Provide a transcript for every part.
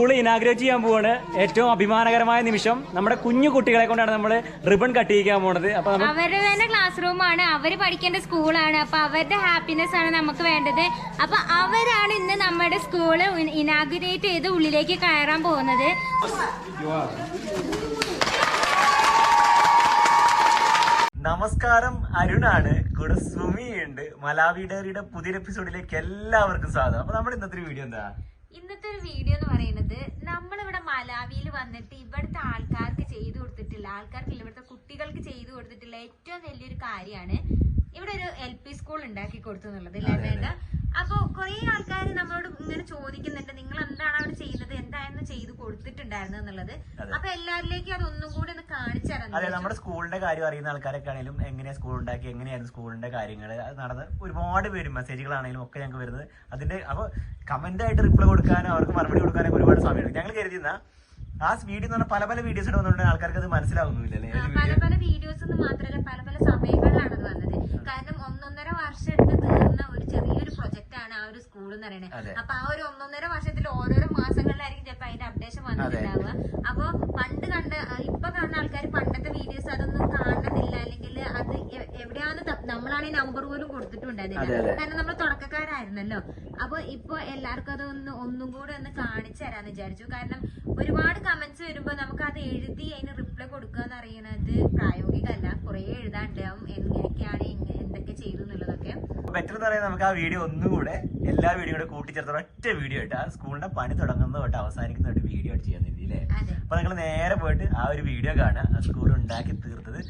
School inaugurate ചെയ്യാൻ പോവാണ്. ഏറ്റവും അഭിമാനകരമായ നിമിഷം. നമ്മുടെ കുഞ്ഞു കുട്ടികളെ കൊണ്ടാണ് നമ്മൾ റിബൺ കട്ട് ചെയ്യാൻ പോണത്. അപ്പൊ അവരുടെ തന്നെ ക്ലാസ് റൂമാണ്, അവര് പഠിക്കേണ്ട സ്കൂളാണ്. അപ്പൊ അവരുടെ ഹാപ്പിനെസ് ആണ് നമുക്ക് വേണ്ടത്. അപ്പൊ അവരാണ് ഇന്ന് നമ്മുടെ സ്കൂള് ഇനാഗ്രേറ്റ് ചെയ്ത് ഉള്ളിലേക്ക് കയറാൻ പോകുന്നത്. നമസ്കാരം, അരുണാണ്. കൂടെ സുമിയുണ്ട്. മലാവി ഡയറിയുടെ പുതിയൊരു എപ്പിസോഡിലേക്ക് എല്ലാവർക്കും സ്വാഗതം. അപ്പൊ നമ്മുടെ ഇന്നത്തെ വീഡിയോ എന്താ? ഇന്നത്തെ ഒരു വീഡിയോ എന്ന് പറയുന്നത്, നമ്മളിവിടെ മലാവിയിൽ വന്നിട്ട് ഇവിടുത്തെ ആൾക്കാർക്ക് ചെയ്തു കൊടുത്തിട്ടില്ല, ഇവിടുത്തെ കുട്ടികൾക്ക് ചെയ്തു കൊടുത്തിട്ടുള്ള ഏറ്റവും വലിയൊരു കാര്യമാണ് ഇവിടെ ഒരു LP സ്കൂൾ ഉണ്ടാക്കി കൊടുത്തു എന്നുള്ളത്. ഇല്ലേ വേണ്ട? അപ്പൊ കുറെ ആൾക്കാർ നമ്മളോട് ഇങ്ങനെ ചോദിക്കുന്നുണ്ട്, നിങ്ങൾ എന്താണ് അവിടെ ചെയ്യുന്നത്, എന്തായിരുന്നു ചെയ്തു കൊടുത്തിട്ടുണ്ടായിരുന്നത് എന്നുള്ളത്. അപ്പൊ എല്ലാവരിലേക്കും അതൊന്നും കൂടി ഒന്ന് കാണിച്ചു തരാം. അതെ, നമ്മുടെ സ്കൂളിന്റെ കാര്യം അറിയുന്ന ആൾക്കാരൊക്കെ ആണെങ്കിലും എങ്ങനെയാ സ്കൂൾ ഉണ്ടാക്കി, എങ്ങനെയായിരുന്നു സ്കൂളിന്റെ കാര്യങ്ങൾ നടന്ന് ഒരുപാട് പേര് മെസ്സേജുകളാണെങ്കിലും ഒക്കെ ഞങ്ങൾക്ക് വരുന്നത്. അതിന്റെ അപ്പൊ കമന്റ് ആയിട്ട് റിപ്ലൈ കൊടുക്കാനോ അവർക്ക് മറുപടി കൊടുക്കാനോ ഒരുപാട് സമയമുണ്ട്. ഞങ്ങൾ കരുതുന്ന ആ വീഡിയോ എന്ന് പറഞ്ഞാൽ പല വീഡിയോസ് വന്നുകൊണ്ട് ആൾക്കാർക്ക് അത് മനസ്സിലാവുന്നില്ലല്ലേ? പല വീഡിയോസ് ഒന്നും മാത്രമല്ല, പല സമയങ്ങളിലാണ് അത് വന്നത്. കാരണം 1.5 വർഷം എടുത്ത് തീർന്ന ഒരു ചെറിയൊരു പ്രൊജക്ട് ആണ് ആ ഒരു സ്കൂൾ എന്ന് പറയുന്നത്. അപ്പൊ ആ ഒരു 1.5 വർഷത്തിൽ ഓരോരോ മാസങ്ങളിലായിരിക്കും ചിലപ്പോ അതിന്റെ അപ്ഡേഷൻ വന്നിട്ടുണ്ടാവുക. അപ്പൊ ഇപ്പൊ കാണുന്ന ആൾക്കാർ പണ്ടത്തെ വീഡിയോസ് അതൊന്നും കാണുന്നില്ല, അല്ലെങ്കിൽ അത് എവിടെയാന്ന് നമ്മളാണ് ഈ നമ്പർ പോലും കൊടുത്തിട്ടുണ്ടായിരുന്നില്ല. കാരണം നമ്മൾ തുടക്കക്കാരായിരുന്നല്ലോ. അപ്പൊ ഇപ്പൊ എല്ലാവർക്കും അത് ഒന്നും കൂടെ ഒന്ന് കാണിച്ചു തരാന്ന് വിചാരിച്ചു. കാരണം ഒരുപാട് കമന്റ്സ് വരുമ്പോ നമുക്ക് അത് എഴുതി അതിന് റിപ്ലൈ കൊടുക്കുക എന്ന് അറിയണത് പ്രായോഗികമല്ല. കുറെ എഴുതാണ്ടാവും എങ്ങനെയൊക്കെയാണ് എന്തൊക്കെ ചെയ്തു എന്നുള്ളതൊക്കെ. ബെറ്റർ എന്ന് പറയുന്നത് നമുക്ക് ആ വീഡിയോ ഒന്നുകൂടെ എല്ലാ വീഡിയോ കൂടെ കൂട്ടിച്ചേർത്ത ഒറ്റ വീഡിയോ ആയിട്ട് ആ സ്കൂളിന്റെ പണി തുടങ്ങുന്ന തൊട്ട് അവസാനിക്കുന്ന ഒരു വീഡിയോ ആയിട്ട് ചെയ്യാൻ അല്ലേ? അപ്പൊ നിങ്ങൾ നേരെ പോയിട്ട് ആ ഒരു വീഡിയോ കാണാം. ആ സ്കൂൾ ഉണ്ടാക്കി തീർത്തത്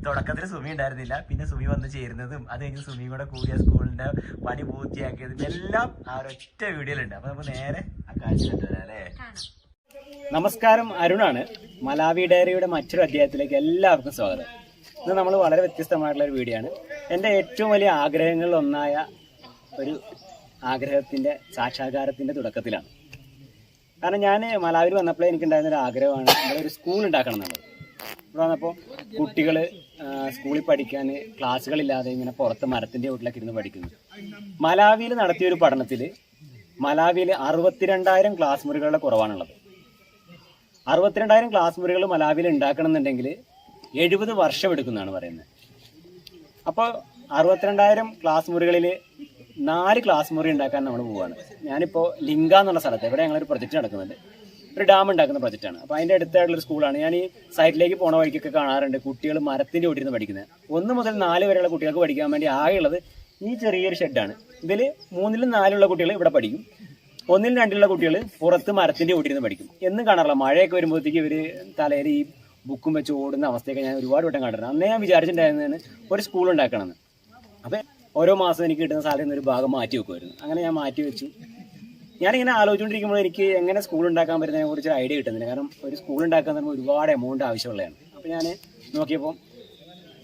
തുടക്കത്തിൽ സുമി ഉണ്ടായിരുന്നില്ല, പിന്നെ സുമി വന്ന് ചേരുന്നതും അത് കഴിഞ്ഞ് സുമിയും കൂടെ കൂടിയ സ്കൂളിന്റെ പണി പൂർത്തിയാക്കിയതും എല്ലാം ആ ഒരൊറ്റ വീഡിയോയിലുണ്ട്. അപ്പൊ നമുക്ക് നേരെ ആ കാഴ്ച കണ്ടുവരാം അല്ലേ? നമസ്കാരം, അരുണാണ്. മലാവി ഡയറിയുടെ മറ്റൊരു അധ്യായത്തിലേക്ക് എല്ലാവർക്കും സ്വാഗതം. ഇന്ന് നമ്മൾ വളരെ വ്യത്യസ്തമായിട്ടുള്ള ഒരു വീഡിയോ ആണ്. എൻ്റെ ഏറ്റവും വലിയ ആഗ്രഹങ്ങളിൽ ഒന്നായ ഒരു ആഗ്രഹത്തിന്റെ സാക്ഷാത്കാരത്തിന്റെ തുടക്കത്തിലാണ്. കാരണം ഞാൻ മലാവിൽ വന്നപ്പോഴേ എനിക്കുണ്ടായിരുന്ന ഒരു ആഗ്രഹമാണ് ഇവിടെ ഒരു സ്കൂൾ ഉണ്ടാക്കണം എന്നുള്ളത്. ഇവിടെ വന്നപ്പോൾ കുട്ടികൾ സ്കൂളിൽ പഠിക്കാൻ ക്ലാസ്സുകളില്ലാതെ ഇങ്ങനെ പുറത്ത് മരത്തിന്റെ വീട്ടിലൊക്കെ ഇരുന്ന് പഠിക്കുന്നു. മലാവിയിൽ നടത്തിയൊരു പഠനത്തിൽ മലാവിയിൽ 62,000 ക്ലാസ് മുറികളുടെ കുറവാണുള്ളത്. 62,000 ക്ലാസ് മുറികൾ മലാവിയിൽ ഉണ്ടാക്കണം എന്നുണ്ടെങ്കിൽ 70 വർഷം എടുക്കുന്നതാണ് പറയുന്നത്. അപ്പോൾ 62,000 ക്ലാസ് മുറികളിൽ 4 ക്ലാസ് മുറി ഉണ്ടാക്കാൻ നമ്മൾ പോവുകയാണ്. ഞാനിപ്പോൾ ലിംഗ എന്നുള്ള സ്ഥലത്ത് ഇവിടെ ഞങ്ങളൊരു പ്രൊജക്റ്റ് നടക്കുന്നുണ്ട്. ഒരു ഡാം ഉണ്ടാക്കുന്ന പ്രൊജക്റ്റാണ്. അപ്പോൾ അതിൻ്റെ അടുത്തായിട്ടുള്ളൊരു സ്കൂളാണ്. ഞാൻ ഈ സൈറ്റിലേക്ക് പോണ വഴിക്കൊക്കെ കാണാറുണ്ട് കുട്ടികൾ മരത്തിൻ്റെ ഒട്ടിരുന്ന് പഠിക്കുന്നത്. 1 മുതൽ 4 വരെയുള്ള കുട്ടികൾക്ക് പഠിക്കാൻ വേണ്ടി ആകെയുള്ളത് ഈ ചെറിയൊരു ഷെഡാണ്. ഇതിൽ 3ലും 4ലുള്ള കുട്ടികൾ ഇവിടെ പഠിക്കും. 1ലും 2ലുള്ള കുട്ടികൾ പുറത്ത് മരത്തിൻ്റെ ഒട്ടിരുന്ന് പഠിക്കും. എന്നും കാണാറില്ല. മഴയൊക്കെ വരുമ്പോഴത്തേക്ക് ഇവർ തലയിൽ ഈ ബുക്കും വെച്ച് ഓടുന്ന അവസ്ഥയൊക്കെ ഞാൻ ഒരുപാട് വട്ടം കണ്ടിട്ടുണ്ട്. അന്നേ ഞാൻ വിചാരിച്ചിട്ടുണ്ടായിരുന്നതിന് ഒരു സ്കൂൾ ഉണ്ടാക്കണമെന്ന്. അപ്പം ഓരോ മാസം എനിക്ക് കിട്ടുന്ന സാലറിയിൽ നിന്ന് ഒരു ഭാഗം മാറ്റി വെക്കുമായിരുന്നു. അങ്ങനെ ഞാൻ മാറ്റി വെച്ചു. ഞാനിങ്ങനെ ആലോചിച്ചുകൊണ്ടിരിക്കുമ്പോൾ എനിക്ക് എങ്ങനെ സ്കൂൾ ഉണ്ടാക്കാൻ പറ്റുന്നതിനെ കുറിച്ച് ഐഡിയ കിട്ടുന്നില്ല. കാരണം ഒരു സ്കൂൾ ഉണ്ടാക്കാൻ പറയുമ്പോൾ ഒരുപാട് എമൗണ്ട് ആവശ്യമുള്ളതാണ്. അപ്പോൾ ഞാൻ നോക്കിയപ്പോൾ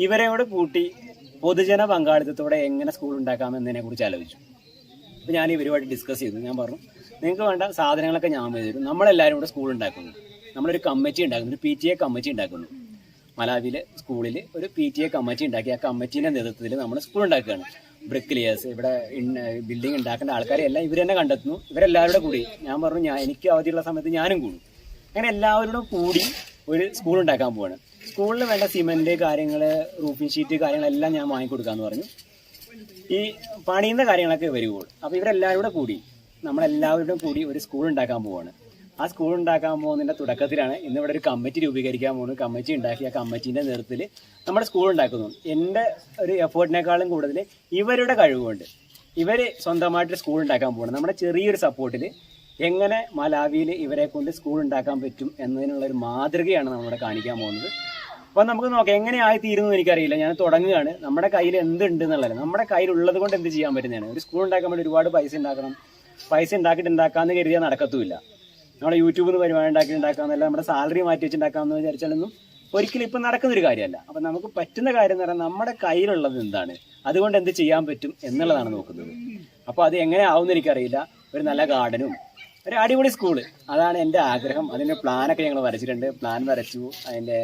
ഇവരെ കൂടെ കൂട്ടി പൊതുജന പങ്കാളിത്തത്തോടെ എങ്ങനെ സ്കൂൾ ഉണ്ടാക്കാമെന്നതിനെ കുറിച്ച് ആലോചിച്ചു. അപ്പോൾ ഞാൻ ഇവരുമായിട്ട് ഡിസ്കസ് ചെയ്തു. ഞാൻ പറഞ്ഞു, നിങ്ങൾക്ക് വേണ്ട സാധനങ്ങളൊക്കെ ഞാൻ തരും, നമ്മളെല്ലാവരും കൂടെ സ്കൂൾ ഉണ്ടാക്കുന്നു. നമ്മളൊരു കമ്മിറ്റി ഉണ്ടാക്കുന്നു, ഒരു PTA കമ്മിറ്റി ഉണ്ടാക്കുന്നു. മലാവിയിലെ സ്കൂളിൽ ഒരു PTA കമ്മിറ്റി ഉണ്ടാക്കി ആ കമ്മിറ്റീൻ്റെ നേതൃത്വത്തിൽ നമ്മൾ സ്കൂൾ ഉണ്ടാക്കുകയാണ്. ബ്രിക്ലിയേഴ്സ്, ഇവിടെ ബിൽഡിംഗ് ഉണ്ടാക്കേണ്ട ആൾക്കാരെ എല്ലാം ഇവർ തന്നെ കണ്ടെത്തുന്നു. ഇവരെല്ലാവരുടെ കൂടി ഞാൻ പറഞ്ഞു, എനിക്ക് അവധിയുള്ള സമയത്ത് ഞാനും കൂടും. അങ്ങനെ എല്ലാവരോടും കൂടി ഒരു സ്കൂൾ ഉണ്ടാക്കാൻ പോവാണ്. സ്കൂളിൽ വേണ്ട സിമെൻറ്റ് കാര്യങ്ങൾ, റൂഫിംഗ് ഷീറ്റ് കാര്യങ്ങളെല്ലാം ഞാൻ വാങ്ങിക്കൊടുക്കാമെന്ന് പറഞ്ഞു. ഈ പണിയുന്ന കാര്യങ്ങളൊക്കെ വരുമ്പോൾ അപ്പോൾ ഇവരെല്ലാവരും കൂടി നമ്മളെല്ലാവരോടും കൂടി ഒരു സ്കൂൾ ഉണ്ടാക്കാൻ പോവാണ്. ആ സ്കൂൾ ഉണ്ടാക്കാൻ പോകുന്നതിൻ്റെ തുടക്കത്തിലാണ് ഇന്നിവിടെ ഒരു കമ്മിറ്റി രൂപീകരിക്കാൻ പോകുന്നത്. കമ്മിറ്റി ഉണ്ടാക്കി ആ കമ്മിറ്റീൻ്റെ നേതൃത്വത്തിൽ നമ്മുടെ സ്കൂൾ ഉണ്ടാക്കുന്നു. എൻ്റെ ഒരു എഫേർട്ടിനേക്കാളും കൂടുതൽ ഇവരുടെ കഴിവുകൊണ്ട് ഇവർ സ്വന്തമായിട്ട് സ്കൂൾ ഉണ്ടാക്കാൻ പോകണം. നമ്മുടെ ചെറിയൊരു സപ്പോർട്ടിൽ എങ്ങനെ മലാവിയിൽ ഇവരെ കൊണ്ട് സ്കൂൾ ഉണ്ടാക്കാൻ പറ്റും എന്നതിനുള്ളൊരു മാതൃകയാണ് നമ്മളിവിടെ കാണിക്കാൻ പോകുന്നത്. അപ്പോൾ നമുക്ക് നോക്കാം എങ്ങനെയായി തീരുന്നു എനിക്കറിയില്ല. ഞാൻ തുടങ്ങുകയാണ്. നമ്മുടെ കയ്യിൽ എന്തുണ്ട് എന്നുള്ളത്, നമ്മുടെ കയ്യിലുള്ളത് കൊണ്ട് എന്ത് ചെയ്യാൻ പറ്റുന്നതാണ്. ഒരു സ്കൂൾ ഉണ്ടാക്കാൻ വേണ്ടി ഒരുപാട് പൈസ ഉണ്ടാക്കണം. പൈസ ഉണ്ടാക്കാമെന്ന് കരുതിയാൽ നടക്കത്തുമില്ല. നമ്മുടെ യൂട്യൂബിൽ നിന്ന് വരുമാനം ഉണ്ടാക്കാമെന്നല്ല, നമ്മുടെ സാലറി മാറ്റി വെച്ചുണ്ടാക്കാമെന്ന് വിചാരിച്ചാലൊന്നും ഒരിക്കലും ഇപ്പം നടക്കുന്നൊരു കാര്യമല്ല. അപ്പം നമുക്ക് പറ്റുന്ന കാര്യം എന്ന് പറഞ്ഞാൽ നമ്മുടെ കയ്യിലുള്ളത് എന്താണ്, അതുകൊണ്ട് എന്ത് ചെയ്യാൻ പറ്റും എന്നുള്ളതാണ് നോക്കുന്നത്. അപ്പോൾ അത് എങ്ങനെ ആവുമെന്ന് എനിക്കറിയില്ല. ഒരു നല്ല ഗാർഡനും ഒരു അടിപൊളി സ്കൂള്, അതാണ് എൻ്റെ ആഗ്രഹം. അതിൻ്റെ പ്ലാനൊക്കെ ഞങ്ങൾ വരച്ചിട്ടുണ്ട്. പ്ലാൻ വരച്ചു, അതിൻ്റെ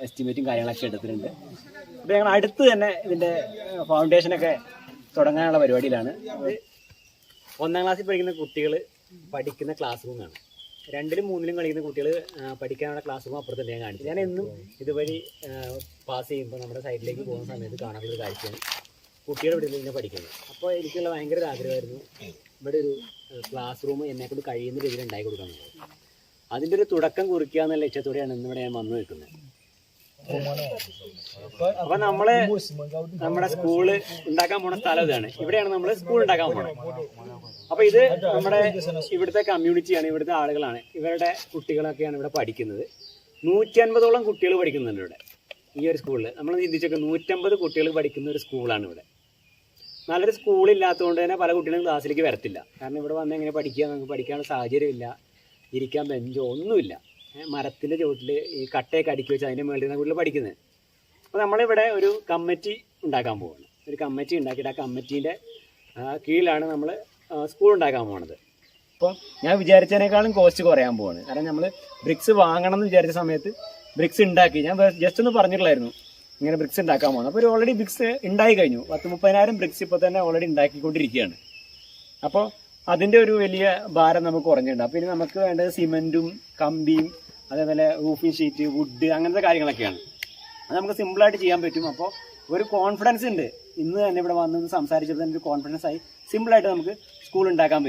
എസ്റ്റിമേറ്റും കാര്യങ്ങളൊക്കെ എടുത്തിട്ടുണ്ട്. അപ്പോൾ ഞങ്ങൾ അടുത്ത് തന്നെ ഇതിൻ്റെ ഫൗണ്ടേഷനൊക്കെ തുടങ്ങാനുള്ള പരിപാടിയിലാണ്. 1ാം ക്ലാസ്സിൽ പഠിക്കുന്ന കുട്ടികൾ പഠിക്കുന്ന ക്ലാസ് റൂമാണ്. 2ലും 3ലും കളിക്കുന്ന കുട്ടികൾ പഠിക്കാനുള്ള ക്ലാസ് റൂം അപ്പുറത്ത് ഞാൻ കാണിച്ചു. ഞാൻ എന്നും ഇതുവഴി പാസ് ചെയ്യുമ്പോൾ നമ്മുടെ സൈഡിലേക്ക് പോകുന്ന സമയത്ത് കാണാനുള്ള ഒരു കാഴ്ചയാണ് കുട്ടികൾ ഇവിടെ നിന്ന് പഠിക്കുന്നത്. അപ്പോൾ എനിക്കുള്ള ഭയങ്കര ആഗ്രഹമായിരുന്നു ഇവിടെ ഒരു ക്ലാസ് റൂം എന്നെക്കൊണ്ട് കഴിയുന്ന രീതിയിൽ ഉണ്ടാക്കി കൊടുക്കാനുള്ളത്. അതിൻ്റെ ഒരു തുടക്കം കുറിക്കുക എന്ന ലക്ഷ്യത്തോടെയാണ് ഇന്നിവിടെ ഞാൻ വന്നു നിൽക്കുന്നത്. അപ്പൊ നമ്മുടെ സ്കൂള് ഉണ്ടാക്കാൻ പോണ സ്ഥലം ഇതാണ്. ഇവിടെയാണ് നമ്മൾ സ്കൂൾ ഉണ്ടാക്കാൻ പോണത്. അപ്പൊ ഇത് നമ്മുടെ ഇവിടുത്തെ കമ്മ്യൂണിറ്റിയാണ്, ഇവിടുത്തെ ആളുകളാണ്, ഇവരുടെ കുട്ടികളൊക്കെയാണ് ഇവിടെ പഠിക്കുന്നത്. 150ഓളം കുട്ടികൾ പഠിക്കുന്നുണ്ട് ഇവിടെ ഈ ഒരു സ്കൂളിൽ. നമ്മൾ ചിന്തിച്ചൊക്കെ 150 കുട്ടികൾ പഠിക്കുന്ന ഒരു സ്കൂളാണ് ഇവിടെ. നല്ലൊരു സ്കൂളില്ലാത്തതുകൊണ്ട് തന്നെ പല കുട്ടികളും ക്ലാസ്സിലേക്ക് വരത്തില്ല. കാരണം ഇവിടെ വന്ന് എങ്ങനെ പഠിക്കുക, നമുക്ക് പഠിക്കാനുള്ള സാഹചര്യമില്ല, ഇരിക്കാൻ ബെഞ്ചോ ഒന്നുമില്ല. മരത്തിൻ്റെ ചുവട്ടിൽ ഈ കട്ടയൊക്കെ അടുക്കി വെച്ച് അതിൻ്റെ മേളിൽ കൂടുതൽ പഠിക്കുന്നത്. അപ്പോൾ നമ്മളിവിടെ ഒരു കമ്മിറ്റി ഉണ്ടാക്കാൻ പോവുകയാണ്. ഒരു കമ്മിറ്റി ഉണ്ടാക്കിയിട്ട് ആ കമ്മിറ്റീൻ്റെ കീഴിലാണ് നമ്മൾ സ്കൂൾ ഉണ്ടാക്കാൻ പോകുന്നത്. അപ്പോൾ ഞാൻ വിചാരിച്ചതിനേക്കാളും കോസ്റ്റ് കുറയാൻ പോവാണ്. കാരണം നമ്മൾ ബ്രിക്സ് വാങ്ങണം എന്ന് വിചാരിച്ച സമയത്ത് ബ്രിക്സ് ഉണ്ടാക്കി. ഞാൻ ജസ്റ്റ് ഒന്ന് പറഞ്ഞിട്ടുള്ളായിരുന്നു ഇങ്ങനെ ബ്രിക്സ് ഉണ്ടാക്കാൻ പോകുന്നത്. അപ്പോൾ ഒരു ഓൾറെഡി ബ്രിക്സ് ഉണ്ടായി കഴിഞ്ഞു. 10-30,000 ബ്രിക്സ് ഇപ്പോൾ തന്നെ ഓൾറെഡി ഉണ്ടാക്കിക്കൊണ്ടിരിക്കുകയാണ്. അപ്പോൾ അതിൻ്റെ ഒരു വലിയ ഭാരം നമുക്ക് കുറഞ്ഞിട്ടുണ്ട്. അപ്പോൾ ഇനി നമുക്ക് വേണ്ടത് സിമെൻറ്റും കമ്പിയും അതേപോലെ റൂഫിംഗ് ഷീറ്റ്, വുഡ്, അങ്ങനത്തെ കാര്യങ്ങളൊക്കെയാണ്. അത് നമുക്ക് സിമ്പിളായിട്ട് ചെയ്യാൻ പറ്റും. അപ്പോൾ ഒരു കോൺഫിഡൻസ് ഉണ്ട്. ഇന്ന് തന്നെ ഇവിടെ വന്ന് സംസാരിച്ചപ്പോൾ തന്നെ ഒരു കോൺഫിഡൻസ് ആയി സിമ്പിളായിട്ട് നമുക്ക് സ്കൂൾ ഉണ്ടാക്കാൻ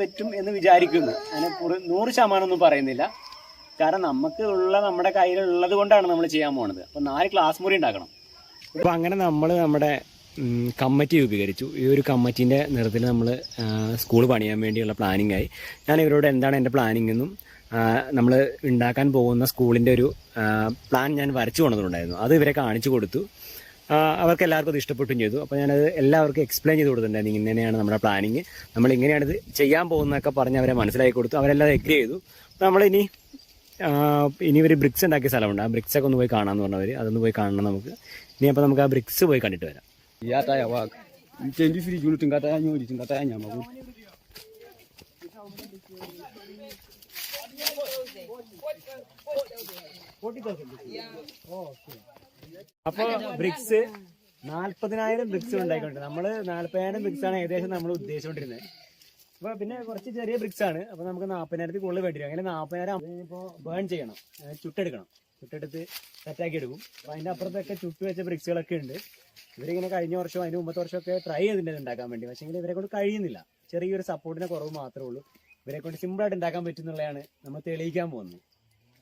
പറ്റും എന്ന് വിചാരിക്കുന്നു. അതിന് 100% ഒന്നും പറയുന്നില്ല. കാരണം നമുക്ക് നമ്മുടെ കയ്യിലുള്ളത് കൊണ്ടാണ് നമ്മൾ ചെയ്യാൻ പോകുന്നത്. അപ്പോൾ 4 ക്ലാസ് മുറി ഉണ്ടാക്കണം. അപ്പോൾ അങ്ങനെ നമ്മുടെ കമ്മിറ്റി രൂപീകരിച്ചു. ഈ ഒരു കമ്മിറ്റീൻ്റെ നേതൃത്വത്തിൽ നമ്മൾ സ്കൂൾ പണിയാൻ വേണ്ടിയുള്ള പ്ലാനിങ് ആയി. ഞാൻ ഇവരോട് എന്താണ് എൻ്റെ പ്ലാനിങ് എന്നും നമ്മൾ ഉണ്ടാക്കാൻ പോകുന്ന സ്കൂളിൻ്റെ ഒരു പ്ലാൻ ഞാൻ വരച്ചു കൊണ്ടുവന്നിട്ടുണ്ടായിരുന്നു. അത് ഇവരെ കാണിച്ചു കൊടുത്തു. അവർക്ക് എല്ലാവർക്കും അത് ഇഷ്ടപ്പെട്ടും ചെയ്തു. അപ്പോൾ ഞാനത് എല്ലാവർക്കും എക്സ്പ്ലെയിൻ ചെയ്ത് കൊടുത്തിട്ടുണ്ടായിരുന്നു. ഇങ്ങനെയാണ് നമ്മുടെ പ്ലാനിങ്, നമ്മൾ ഇങ്ങനെയാണിത് ചെയ്യാൻ പോകുന്നതൊക്കെ പറഞ്ഞ് അവരെ മനസ്സിലാക്കി കൊടുത്തു. അവരെല്ലാം എഗ്രി ചെയ്തു. അപ്പോൾ നമ്മളിനി ഒരു ബ്രിക്സ് ഉണ്ടാക്കിയ സ്ഥലമുണ്ട്. ആ ബ്രിക്സൊക്കെ ഒന്ന് പോയി കാണാമെന്ന് പറഞ്ഞവർ. അതൊന്ന് പോയി കാണണം നമുക്ക്. ഇനി അപ്പോൾ നമുക്ക് ആ ബ്രിക്സ് പോയി കണ്ടിട്ട് വരാം. അപ്പോൾ ബ്രിക്സ് 40,000 ബ്രിക്സ് ഉണ്ടായിക്കൊണ്ട് നമ്മൾ 40,000 ബ്രിക്സ് ആണ് ഏകദേശം നമ്മൾ ഉദ്ദേശിച്ചുകൊണ്ടിരുന്നത്. അപ്പോൾ പിന്നെ കുറച്ച് ചെറിയ ബ്രിക്സ് ആണ്. അപ്പോൾ നമുക്ക് 40,000 കൂടുതൽ വേണ്ടി വരും. അങ്ങനെ 40,000 ഇപ്പോൾ ബേൺ ചെയ്യണം, ചുട്ടെടുത്ത് സെറ്റാക്കി എടുക്കും. അപ്പോൾ അതിൻ്റെ അപ്പുറത്തൊക്കെ ചുട്ട് വെച്ച ബ്രിക്സുകളൊക്കെ ഉണ്ട്. ഇവരിങ്ങനെ കഴിഞ്ഞ വർഷം അതിന് മുമ്പത്തെ വർഷമൊക്കെ ട്രൈ ചെയ്തിട്ടുണ്ട് ഉണ്ടാക്കാൻ വേണ്ടി. പക്ഷേ ഇവരെ കൊണ്ട് കഴിയുന്നില്ല. ചെറിയൊരു സപ്പോർട്ടിൻ്റെ കുറവ് മാത്രമേ ഉള്ളൂ. ഇവരെ കൊണ്ട് സിമ്പിളായിട്ട് ഉണ്ടാക്കാൻ പറ്റുന്നുള്ളതാണ് നമ്മൾ തെളിയിക്കാൻ പോകുന്നത്.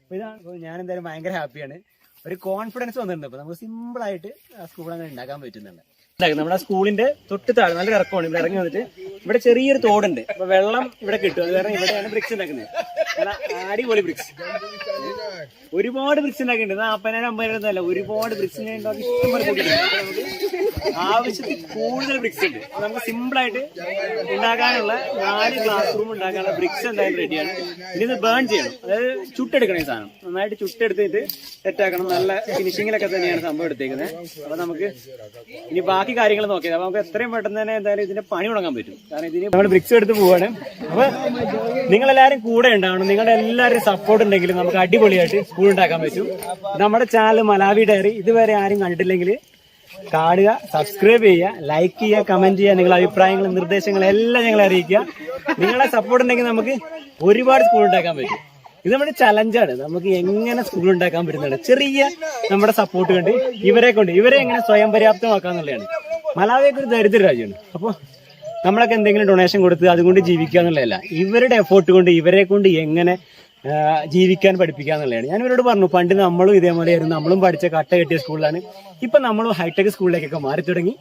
അപ്പോൾ ഇതാണ് ഞാൻ എന്തായാലും ഭയങ്കര ഹാപ്പിയാണ്. ഒരു കോൺഫിഡൻസ് വന്നിട്ടുണ്ട്. അപ്പോൾ നമുക്ക് സിമ്പിളായിട്ട് സ്കൂൾ അങ്ങനെ ഉണ്ടാക്കാൻ പറ്റുന്നുണ്ട്. നമ്മുടെ സ്കൂളിന്റെ തൊട്ട് താഴെ നല്ല ഇറക്കമാണ്. ഇവിടെ ഇറങ്ങി വന്നിട്ട് ഇവിടെ ചെറിയൊരു തോടുണ്ട്. അപ്പൊ വെള്ളം ഇവിടെ കിട്ടും. അത് കാരണം ഇവിടെയാണ് ബ്രിക്സ് ഉണ്ടാക്കുന്നത്. അടിപൊളി ബ്രിക്സ്, ഒരുപാട് ബ്രിക്സ് ഉണ്ടാക്കിയിട്ടുണ്ട്. 40,000 50,000 അല്ല, ഒരുപാട് ബ്രിക്സിനെ ഉണ്ടാക്കി ഇഷ്ടംപോലെ കൂട്ടിയിട്ടുണ്ട്. നമുക്ക് ആവശ്യത്തിൽ കൂടുതൽ ബ്രിക്സ് ഉണ്ട്. നമുക്ക് സിമ്പിളായിട്ട് ഉണ്ടാക്കാനുള്ള 4 ക്ലാസ് റൂം ഉണ്ടാക്കാനുള്ള ബ്രിക്സ് എന്തായാലും റെഡിയാണ്. ഇനി ഇത് ബേൺ ചെയ്യണം, അതായത് ചുട്ടെടുക്കണം. ഈ സാധനം നന്നായിട്ട് ചുട്ടെടുത്തിട്ട് സെറ്റാക്കണം. നല്ല ഫിനിഷിങ്ങിലൊക്കെ തന്നെയാണ് സംഭവം എടുത്തേക്കുന്നത്. അപ്പൊ നമുക്ക് ഇനി ബാക്കി കാര്യങ്ങൾ നോക്കിയത്. അപ്പൊ നമുക്ക് എത്രയും പെട്ടെന്ന് തന്നെ എന്തായാലും ഇതിന്റെ പണി തുടങ്ങാൻ പറ്റും. കാരണം ഇതിന് നമ്മൾ ബ്രിക്സ് എടുത്ത് പോവാണ്. അപ്പൊ നിങ്ങളെല്ലാവരും കൂടെ ഉണ്ടാവണം. നിങ്ങളുടെ എല്ലാവരും സപ്പോർട്ട് ഉണ്ടെങ്കിൽ നമുക്ക് അടിപൊളിയായിട്ട് സ്കൂൾ ഉണ്ടാക്കാൻ പറ്റും. നമ്മുടെ ചാനൽ മലാവി ഡയറി ഇതുവരെ ആരും കണ്ടിട്ടില്ലെങ്കിൽ കാണുക, സബ്സ്ക്രൈബ് ചെയ്യുക, ലൈക്ക് ചെയ്യുക, കമന്റ് ചെയ്യുക. നിങ്ങളുടെ അഭിപ്രായങ്ങളും നിർദ്ദേശങ്ങളും എല്ലാം ഞങ്ങളെ അറിയിക്കുക. നിങ്ങളെ സപ്പോർട്ട് ഉണ്ടെങ്കിൽ നമുക്ക് ഒരുപാട് സ്കൂൾ ഉണ്ടാക്കാൻ പറ്റും. ഇത് നമ്മുടെ ചലഞ്ചാണ്. നമുക്ക് എങ്ങനെ സ്കൂൾ ഉണ്ടാക്കാൻ പറ്റുന്നത് ചെറിയ നമ്മുടെ സപ്പോർട്ട് കൊണ്ട് ഇവരെ എങ്ങനെ സ്വയം പര്യാപ്തമാക്കാന്നുള്ളതാണ്. മലാവിയൊക്കെ ഒരു ദരിദ്ര രാജ്യമാണ്. അപ്പോൾ നമ്മളൊക്കെ എന്തെങ്കിലും ഡൊണേഷൻ കൊടുത്ത് അതുകൊണ്ട് ജീവിക്കുക എന്നുള്ളതല്ല, ഇവരുടെ എഫോർട്ട് കൊണ്ട് ഇവരെ കൊണ്ട് എങ്ങനെ ജീവിക്കാൻ പഠിപ്പിക്കുക എന്നുള്ളതാണ്. ഞാൻ ഇവരോട് പറഞ്ഞു, പണ്ട് നമ്മളും ഇതേപോലെയായിരുന്നു. നമ്മളും പഠിച്ച കട്ട കെട്ടിയ സ്കൂളിലാണ്. ഇപ്പം നമ്മളും ഹൈടെക് സ്കൂളിലേക്കൊക്കെ മാറി തുടങ്ങി.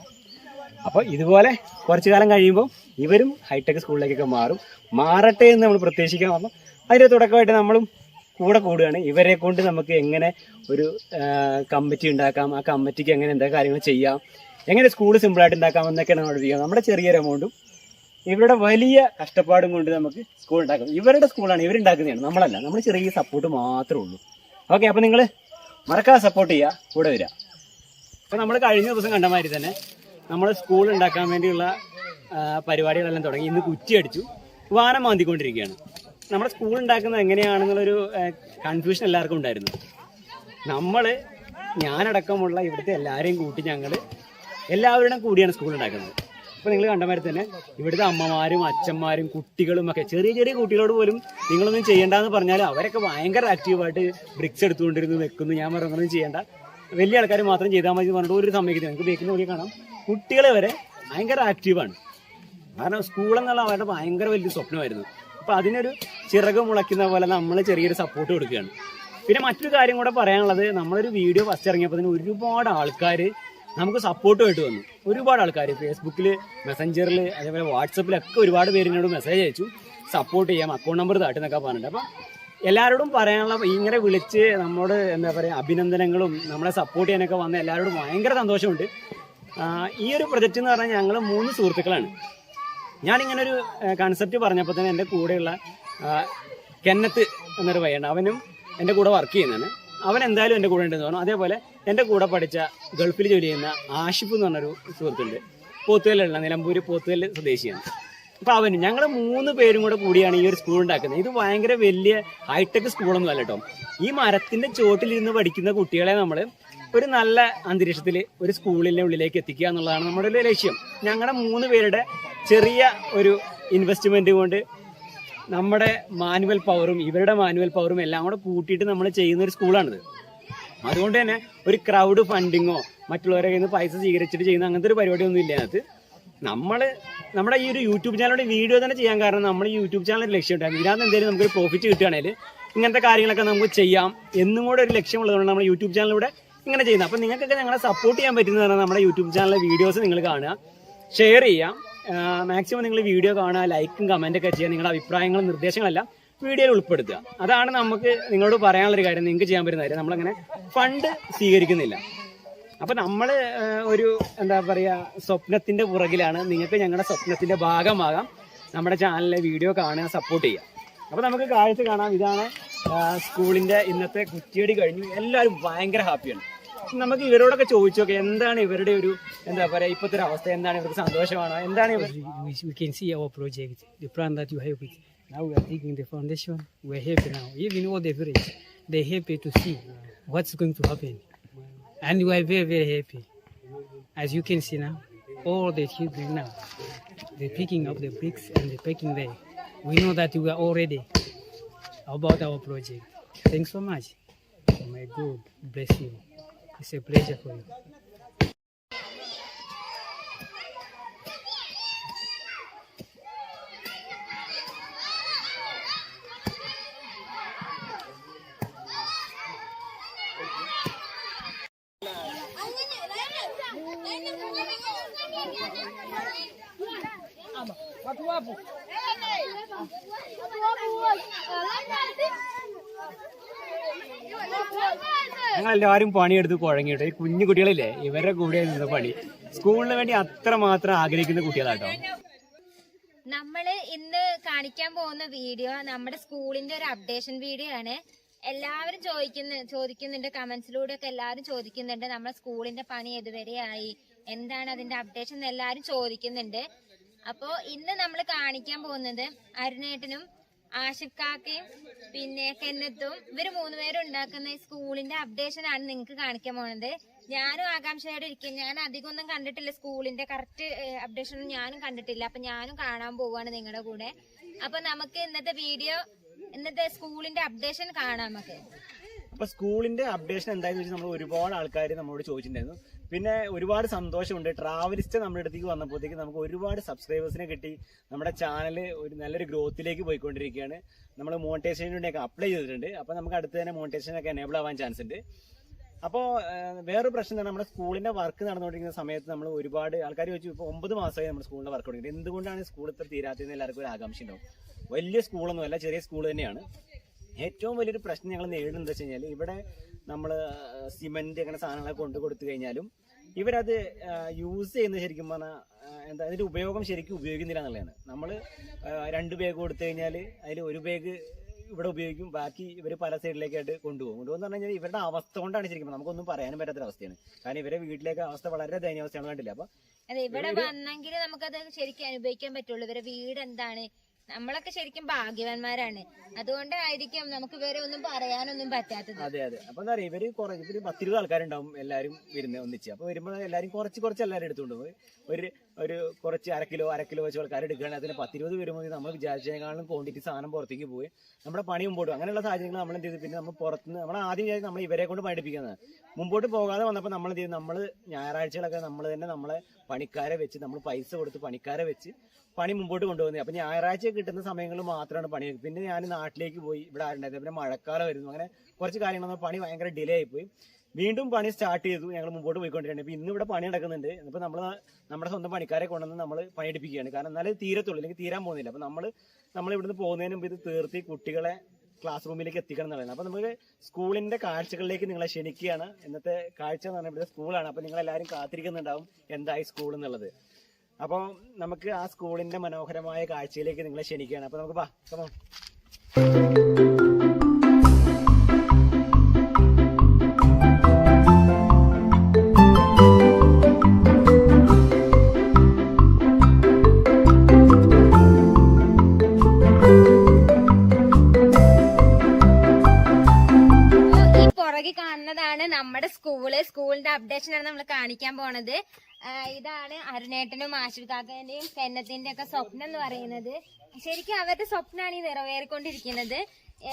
അപ്പോൾ ഇതുപോലെ കുറച്ചു കാലം കഴിയുമ്പോൾ ഇവരും ഹൈടെക് സ്കൂളിലേക്കൊക്കെ മാറട്ടെ എന്ന് നമ്മൾ പ്രത്യേകിക്കാൻ വന്നു. അതിൻ്റെ തുടക്കമായിട്ട് നമ്മളും കൂടെ കൂടുകയാണ്. ഇവരെ കൊണ്ട് നമുക്ക് എങ്ങനെ ഒരു കമ്മിറ്റി ഉണ്ടാക്കാം, ആ കമ്മിറ്റിക്ക് എങ്ങനെ എന്തൊക്കെ കാര്യങ്ങൾ ചെയ്യാം, എങ്ങനെ സ്കൂൾ സിമ്പിളായിട്ട് ഉണ്ടാക്കാം എന്നൊക്കെയാണ് നമ്മൾ ചെയ്യുക. നമ്മുടെ ചെറിയൊരു എമൗണ്ടും ഇവരുടെ വലിയ കഷ്ടപ്പാടും കൊണ്ട് നമുക്ക് സ്കൂൾ ഉണ്ടാക്കാം. ഇവരുടെ സ്കൂളാണ്, ഇവരുണ്ടാക്കുന്നതാണ്, നമ്മളല്ല. നമ്മൾ ചെറിയ സപ്പോർട്ട് മാത്രമേ ഉള്ളൂ. ഓക്കെ, അപ്പോൾ നിങ്ങൾ മറക്കാതെ സപ്പോർട്ട് ചെയ്യുക, കൂടെ വരിക. അപ്പോൾ നമ്മൾ കഴിഞ്ഞ ദിവസം കണ്ട മാതിരി തന്നെ നമ്മൾ സ്കൂൾ ഉണ്ടാക്കാൻ വേണ്ടിയുള്ള പരിപാടികളെല്ലാം തുടങ്ങി. ഇന്ന് കുറ്റി അടിച്ചു, വാനം മാന്തിക്കൊണ്ടിരിക്കുകയാണ്. നമ്മുടെ സ്കൂൾ ഉണ്ടാക്കുന്നത് എങ്ങനെയാണെന്നുള്ളൊരു കൺഫ്യൂഷൻ എല്ലാവർക്കും ഉണ്ടായിരുന്നു. ഞാനടക്കമുള്ള ഇവിടുത്തെ എല്ലാവരെയും കൂട്ടി ഞങ്ങൾ എല്ലാവരുടെയും കൂടിയാണ് സ്കൂൾ ഉണ്ടാക്കുന്നത്. ഇപ്പൊ നിങ്ങൾ കണ്ടമാതിരി തന്നെ ഇവിടുത്തെ അമ്മമാരും അച്ഛന്മാരും കുട്ടികളും ഒക്കെ ചെറിയ ചെറിയ കുട്ടികളോട് പോലും നിങ്ങളൊന്നും ചെയ്യേണ്ടെന്ന് പറഞ്ഞാൽ അവരൊക്കെ ഭയങ്കര ആക്റ്റീവായിട്ട് ബ്രിക്സ് എടുത്തുകൊണ്ടിരുന്നു വെക്കുന്നു. ഞാൻ പറഞ്ഞൊന്നും ചെയ്യേണ്ട, വലിയ ആൾക്കാർ മാത്രം ചെയ്താൽ മതി പറഞ്ഞിട്ട് ഒരു സമ്മതിക്കുന്നത്. നിങ്ങൾക്ക് ബേക്കുന്ന വഴി കാണാം കുട്ടികളെ വരെ ഭയങ്കര ആക്റ്റീവാണ്. കാരണം സ്കൂളെന്നുള്ള അവരുടെ ഭയങ്കര വലിയ സ്വപ്നമായിരുന്നു. അപ്പോൾ അതിനൊരു ചിറക് മുളയ്ക്കുന്ന പോലെ നമ്മൾ ചെറിയൊരു സപ്പോർട്ട് കൊടുക്കുകയാണ്. പിന്നെ മറ്റൊരു കാര്യം കൂടെ പറയാനുള്ളത്, നമ്മളൊരു വീഡിയോ ഫസ്റ്റ് ഇറങ്ങിയപ്പോൾ തന്നെ ഒരുപാട് ആൾക്കാർ നമുക്ക് സപ്പോർട്ടുമായിട്ട് വന്നു. ഒരുപാട് ആൾക്കാർ ഫേസ്ബുക്കിൽ, മെസ്സഞ്ചറിൽ, അതേപോലെ വാട്സപ്പിലൊക്കെ ഒരുപാട് പേരിനോട് മെസ്സേജ് അയച്ചു, സപ്പോർട്ട് ചെയ്യാം, അക്കൗണ്ട് നമ്പർ താട്ടെന്നൊക്കെ പറഞ്ഞിട്ട്. അപ്പം എല്ലാവരോടും പറയാനുള്ള ഇങ്ങനെ വിളിച്ച് നമ്മോട് എന്താ പറയുക അഭിനന്ദനങ്ങളും നമ്മളെ സപ്പോർട്ട് ചെയ്യാനൊക്കെ വന്ന എല്ലാവരോടും ഭയങ്കര സന്തോഷമുണ്ട്. ഈ ഒരു പ്രൊജക്റ്റ് എന്ന് പറഞ്ഞാൽ ഞങ്ങൾ 3 സുഹൃത്തുക്കളാണ്. ഞാനിങ്ങനൊരു കൺസെപ്റ്റ് പറഞ്ഞപ്പോൾ തന്നെ എൻ്റെ കൂടെയുള്ള കെന്നത്ത് എന്നൊരു പയ്യുണ്ട്, അവനും എൻ്റെ കൂടെ വർക്ക് ചെയ്യുന്നതാണ്. അവൻ എന്തായാലും എൻ്റെ കൂടെ ഉണ്ടെന്ന് പറഞ്ഞു. അതേപോലെ എൻ്റെ കൂടെ പഠിച്ച ഗൾഫിൽ ജോലി ചെയ്യുന്ന ആഷിഫ് എന്ന് പറഞ്ഞൊരു സുഹൃത്തുണ്ട്, പോത്തുകല്ലുള്ള നിലമ്പൂർ പോത്തുകല്ല് സ്വദേശിയാണ്. അപ്പോൾ അവന് ഞങ്ങൾ 3 പേരും കൂടെ കൂടിയാണ് ഈ ഒരു സ്കൂൾ ഉണ്ടാക്കുന്നത്. ഇത് ഭയങ്കര വലിയ ഹൈടെക് സ്കൂളൊന്നും അല്ല കേട്ടോ. ഈ മരത്തിൻ്റെ ചോട്ടിലിരുന്ന് പഠിക്കുന്ന കുട്ടികളെ നമ്മൾ ഒരു നല്ല അന്തരീക്ഷത്തിൽ ഒരു സ്കൂളിൻ്റെ ഉള്ളിലേക്ക് എത്തിക്കുക എന്നുള്ളതാണ് നമ്മുടെ ഒരു ലക്ഷ്യം. ഞങ്ങളുടെ 3 പേരുടെ ചെറിയ ഒരു ഇൻവെസ്റ്റ്മെൻറ്റ് കൊണ്ട് നമ്മുടെ മാനുവൽ പവറും ഇവരുടെ മാനുവൽ പവറും എല്ലാം കൂടെ കൂട്ടിയിട്ട് നമ്മൾ ചെയ്യുന്ന ഒരു സ്കൂളാണിത്. അതുകൊണ്ട് തന്നെ ഒരു ക്രൗഡ് ഫണ്ടിങ്ങോ മറ്റുള്ളവരെ കയ്യിൽ നിന്ന് പൈസ സ്വീകരിച്ചിട്ട് ചെയ്യുന്ന അങ്ങനത്തെ ഒരു പരിപാടിയൊന്നും ഇല്ല. അതിനകത്ത് നമ്മുടെ ഈ ഒരു യൂട്യൂബ് ചാനലിൻ്റെ വീഡിയോ തന്നെ ചെയ്യാൻ കാരണം നമ്മൾ ഈ യൂട്യൂബ് ചാനൽ ഒരു ലക്ഷ്യം ഉണ്ടായിരുന്നു. ഇതിനകത്ത് എന്തെങ്കിലും നമുക്കൊരു പ്രോഫിറ്റ് കിട്ടുകയാണെങ്കിൽ ഇങ്ങനത്തെ കാര്യങ്ങളൊക്കെ നമുക്ക് ചെയ്യാം എന്നും കൂടെ ഒരു ലക്ഷ്യമുള്ളതുകൊണ്ട് നമ്മൾ യൂട്യൂബ് ചാനലിലൂടെ ഇങ്ങനെ ചെയ്യുന്നത്. അപ്പം നിങ്ങൾക്കൊക്കെ ഞങ്ങളെ സപ്പോർട്ട് ചെയ്യാൻ പറ്റുന്നത് പറഞ്ഞാൽ നമ്മുടെ യൂട്യൂബ് ചാനലിലെ വീഡിയോസ് നിങ്ങൾ കാണുക, ഷെയർ ചെയ്യാം, മാക്സിമം നിങ്ങൾ വീഡിയോ കാണുക, ലൈക്കും കമൻറ്റൊക്കെ ചെയ്യുക, നിങ്ങളുടെ അഭിപ്രായങ്ങളും നിർദ്ദേശങ്ങളെല്ലാം വീഡിയോയിൽ ഉൾപ്പെടുത്തുക. അതാണ് നമുക്ക് നിങ്ങളോട് പറയാനുള്ളൊരു കാര്യം. നിങ്ങൾക്ക് ചെയ്യാൻ പറ്റുന്ന കാര്യം, നമ്മളങ്ങനെ ഫണ്ട് സ്വീകരിക്കുന്നില്ല. അപ്പം നമ്മൾ ഒരു എന്താ പറയുക സ്വപ്നത്തിൻ്റെ പുറകിലാണ്. നിങ്ങൾക്ക് ഞങ്ങളുടെ സ്വപ്നത്തിൻ്റെ ഭാഗമാകാം. നമ്മുടെ ചാനലിലെ വീഡിയോ കാണുക, സപ്പോർട്ട് ചെയ്യുക. അപ്പോൾ നമുക്ക് കാഴ്ച കാണാം. ഇതാണ് സ്കൂളിൻ്റെ ഇന്നത്തെ കുറ്റിയടി കഴിഞ്ഞു. എല്ലാവരും ഭയങ്കര ഹാപ്പിയാണ്. നമുക്ക് ഇവരോടൊക്കെ ചോദിച്ചു നോക്കാം എന്താണ് ഇവരുടെ ഒരു എന്താ പറയുക ഇപ്പോഴത്തെ ഒരു അവസ്ഥ, എന്താണ് ഇവർക്ക് സന്തോഷമാണോ, എന്താണ് ഇവർ. We can see our project, the plan that you have with. Now we are taking the foundation. We are happy now. Even all the village, they are happy to see what's going to happen, and we are very very happy. As you can see now, all the children now, they're picking up the bricks and they're packing there. We know that we are all ready about our project. Thanks so much. May God bless you. It's a pleasure for you. ഞങ്ങളെല്ലാവരും പണിയെടുത്ത് കുഴങ്ങിയിട്ട് ഈ കുഞ്ഞു കുട്ടികളില്ലേ ഇവരുടെ കൂടെ നിന്ന് പണി സ്കൂളിന് വേണ്ടി അത്രമാത്രം ആഗ്രഹിക്കുന്ന കുട്ടികളാട്ടോ. നമ്മള് ഇന്ന് കാണിക്കാൻ പോകുന്ന വീഡിയോ നമ്മുടെ സ്കൂളിന്റെ ഒരു അപ്ഡേഷൻ വീഡിയോ ആണ്. എല്ലാവരും ചോദിക്കുന്നുണ്ട് കമന്റ്സിലൂടെ ഒക്കെ എല്ലാവരും ചോദിക്കുന്നുണ്ട് നമ്മുടെ സ്കൂളിന്റെ പണി ഏതുവരെയായി, എന്താണ് അതിന്റെ അപ്ഡേഷൻ എന്ന് എല്ലാവരും ചോദിക്കുന്നുണ്ട്. അപ്പോ ഇന്ന് നമ്മൾ കാണിക്കാൻ പോകുന്നത് അരുണേട്ടനും ആഷിഫ് കാക്കയും പിന്നെ കെന്നത്തും ഇവര് 3 പേരും ഉണ്ടാക്കുന്ന ഈ സ്കൂളിന്റെ അപ്ഡേഷൻ ആണ് നിങ്ങൾക്ക് കാണിക്കാൻ പോകുന്നത്. ഞാനും ആകാംക്ഷയോടെ ഇരിക്കും. ഞാൻ അധികം ഒന്നും കണ്ടിട്ടില്ല, സ്കൂളിന്റെ കറക്റ്റ് അപ്ഡേഷൻ ഒന്നും ഞാനും കണ്ടിട്ടില്ല. അപ്പൊ ഞാനും കാണാൻ പോവാണ് നിങ്ങളുടെ കൂടെ. അപ്പൊ നമുക്ക് ഇന്നത്തെ സ്കൂളിന്റെ അപ്ഡേഷൻ കാണാം നമുക്ക്. അപ്പൊ സ്കൂളിന്റെ അപ്ഡേഷൻ എന്തായെന്ന് വെച്ചാൽ നമ്മൾ ഒരുപാട് ആൾക്കാർ നമ്മളോട് ചോദിച്ചിട്ടുണ്ടായിരുന്നു. പിന്നെ ഒരുപാട് സന്തോഷമുണ്ട്. ട്രാവലിസ്റ്റ് നമ്മുടെ അടുത്തേക്ക് വന്നപ്പോഴത്തേക്ക് നമുക്ക് ഒരുപാട് സബ്സ്ക്രൈബേഴ്സിനെ കിട്ടി. നമ്മുടെ ചാനൽ ഒരു നല്ലൊരു ഗ്രോത്തിലേക്ക് പോയിക്കൊണ്ടിരിക്കുകയാണ്. നമ്മൾ മോണിറ്റൈസേഷന് വേണ്ടിയൊക്കെ അപ്ലൈ ചെയ്തിട്ടുണ്ട്. അപ്പോൾ നമുക്ക് അടുത്ത് തന്നെ മോണിറ്റൈസേഷനൊക്കെ എനേബിൾ ആവാൻ ചാൻസ് ഉണ്ട്. അപ്പോൾ വേറൊരു പ്രശ്നം തന്നെ, നമ്മുടെ സ്കൂളിന്റെ വർക്ക് നടന്നുകൊണ്ടിരിക്കുന്ന സമയത്ത് നമ്മൾ ഒരുപാട് ആൾക്കാർ ചോദിച്ചു, ഇപ്പോൾ 9 മാസമായി നമ്മുടെ സ്കൂളിന്റെ വർക്ക് തുടങ്ങിയിട്ട് എന്തുകൊണ്ടാണ് സ്കൂൾ ഇത്ര തീരാത്തതെന്ന് എല്ലാവർക്കും ഒരു ആകാംക്ഷ ഉണ്ടാവും. വലിയ സ്കൂളൊന്നും അല്ല, ചെറിയ സ്കൂൾ തന്നെയാണ്. ഏറ്റവും വലിയൊരു പ്രശ്നം ഞങ്ങൾ നേരിടുന്നത് എന്താ വെച്ച് കഴിഞ്ഞാൽ, ഇവിടെ നമ്മൾ സിമെന്റ് അങ്ങനെ സാധനങ്ങളൊക്കെ കൊണ്ടു കൊടുത്തു കഴിഞ്ഞാലും ഇവരത് യൂസ് ചെയ്യുന്നത് ശരിക്കും പറഞ്ഞാൽ എന്താ അതിന്റെ ഉപയോഗം ശരിക്കും ഉപയോഗിക്കുന്നില്ല എന്നുള്ളതാണ്. നമ്മൾ 2 ബാഗ് കൊടുത്തു കഴിഞ്ഞാൽ അതിൽ 1 ബാഗ് ഇവിടെ ഉപയോഗിക്കും, ബാക്കി ഇവർ പല സൈഡിലേക്കായിട്ട് കൊണ്ടുപോകും. എന്ന് പറഞ്ഞു കഴിഞ്ഞാൽ ഇവരുടെ അവസ്ഥ കൊണ്ടാണ് ശരിക്കും നമുക്കൊന്നും പറയാനും പറ്റാത്തൊരവസ്ഥയാണ്. കാരണം ഇവരെ വീട്ടിലേക്ക് അവസ്ഥ വളരെ ദയനീയാവസ്ഥയാണ്, കണ്ടില്ല. അപ്പൊ അതെ, ഇവിടെ വന്നെങ്കിൽ നമുക്കത് ശരിക്കും അനുഭവിക്കാൻ പറ്റുള്ളൂ. ഇവരെ വീട് എന്താണ്, നമ്മളൊക്കെ ശരിക്കും ഭാഗ്യവാന്മാരാണ്. അതുകൊണ്ടായിരിക്കും നമുക്ക് ഇവരെ ഒന്നും പറയാനൊന്നും പറ്റാത്തത്. അതെ അതെ. അപ്പൊ എന്താ പറയുക, ഇവര് 10-20 ആൾക്കാരുണ്ടാവും എല്ലാവരും വരുന്നത് ഒന്നിച്ച്. അപ്പൊ വരുമ്പോൾ എല്ലാവരും കുറച്ച് എല്ലാവരും എടുത്തുകൊണ്ട് പോയി ഒരു ഒരു കുറച്ച് അര കിലോ വെച്ച് ആൾക്കാർ എടുക്കുകയാണെങ്കിൽ അതിന് 10-20 വരുമ്പോൾ നമ്മൾ വിചാരിച്ചതിനേക്കാളും ക്വാണ്ടിറ്റി സാധനം പുറത്തേക്ക് പോയി നമ്മുടെ പണി മുമ്പോട്ട് അങ്ങനെയുള്ള സാഹചര്യങ്ങൾ നമ്മൾ എന്ത് ചെയ്തു. പിന്നെ നമ്മൾ പുറത്തുനിന്ന് നമ്മൾ ആദ്യം വിചാരിച്ച് നമ്മൾ ഇവരെ കൊണ്ട് പഠിപ്പിക്കുന്നത് മുമ്പോട്ട് പോകാതെ വന്നപ്പോൾ നമ്മൾ എന്ത് ചെയ്യും, നമ്മൾ ഞായറാഴ്ചകളൊക്കെ നമ്മൾ തന്നെ നമ്മളെ പണിക്കാരെ വെച്ച് നമ്മൾ പൈസ കൊടുത്ത് പണിക്കാരെ വെച്ച് പണി മുമ്പോട്ട് കൊണ്ടുപോകുന്നത്. അപ്പം ഞായറാഴ്ച കിട്ടുന്ന സമയങ്ങളിൽ മാത്രമാണ് പണി. പിന്നെ ഞാൻ നാട്ടിലേക്ക് പോയി, ഇവിടെ ആരുണ്ടായത്, പിന്നെ മഴക്കാലം വരുന്നു, അങ്ങനെ കുറച്ച് കാര്യങ്ങൾ പണി ഭയങ്കര ഡിലേ ആയിപ്പോയി. വീണ്ടും പണി സ്റ്റാർട്ട് ചെയ്തു, ഞങ്ങൾ മുമ്പോട്ട് പോയിക്കൊണ്ടിരിക്കുകയാണ്. ഇപ്പം ഇന്ന് ഇവിടെ പണി നടക്കുന്നുണ്ട്. ഇപ്പോൾ നമ്മുടെ സ്വന്തം പണിക്കാരെ കൊണ്ടുവന്ന് നമ്മൾ പണിയെടുപ്പിക്കുകയാണ്. കാരണം എന്നാലും തീരത്തുള്ളൂ, അല്ലെങ്കിൽ തീരാൻ പോകുന്നില്ല. അപ്പം നമ്മൾ ഇവിടുന്ന് പോകുന്നതിന് മുമ്പ് ഇത് തീർത്തി കുട്ടികളെ ക്ലാസ് റൂമിലേക്ക് എത്തിക്കണം എന്നുള്ളത്. അപ്പം നമുക്ക് സ്കൂളിന്റെ കാഴ്ചകളിലേക്ക് നിങ്ങളെ ക്ഷണിക്കുകയാണ്. ഇന്നത്തെ കാഴ്ച എന്ന് പറഞ്ഞാൽ സ്കൂളാണ്. അപ്പം നിങ്ങളെല്ലാവരും കാത്തിരിക്കുന്നുണ്ടാവും എന്തായി സ്കൂൾ എന്നുള്ളത്. അപ്പോൾ നമുക്ക് ആ സ്കൂളിന്റെ മനോഹരമായ കാഴ്ചയിലേക്ക് നിങ്ങളെ ക്ഷണിക്കുകയാണ്. അപ്പോൾ നമുക്ക് കമോൺ. കാണുന്നതാണ് നമ്മുടെ സ്കൂളിന്റെ അപ്ഡേഷൻ ആണ് നമ്മൾ കാണിക്കാൻ പോണത്. ഇതാണ് അരുണേട്ടനും ആശുകാക്കന്റെയും കന്നത്തിന്റെ ഒക്കെ സ്വപ്നം എന്ന് പറയുന്നത്. ശരിക്കും അവരുടെ സ്വപ്നമാണ് ഈ നിറവേറിക്കൊണ്ടിരിക്കുന്നത്.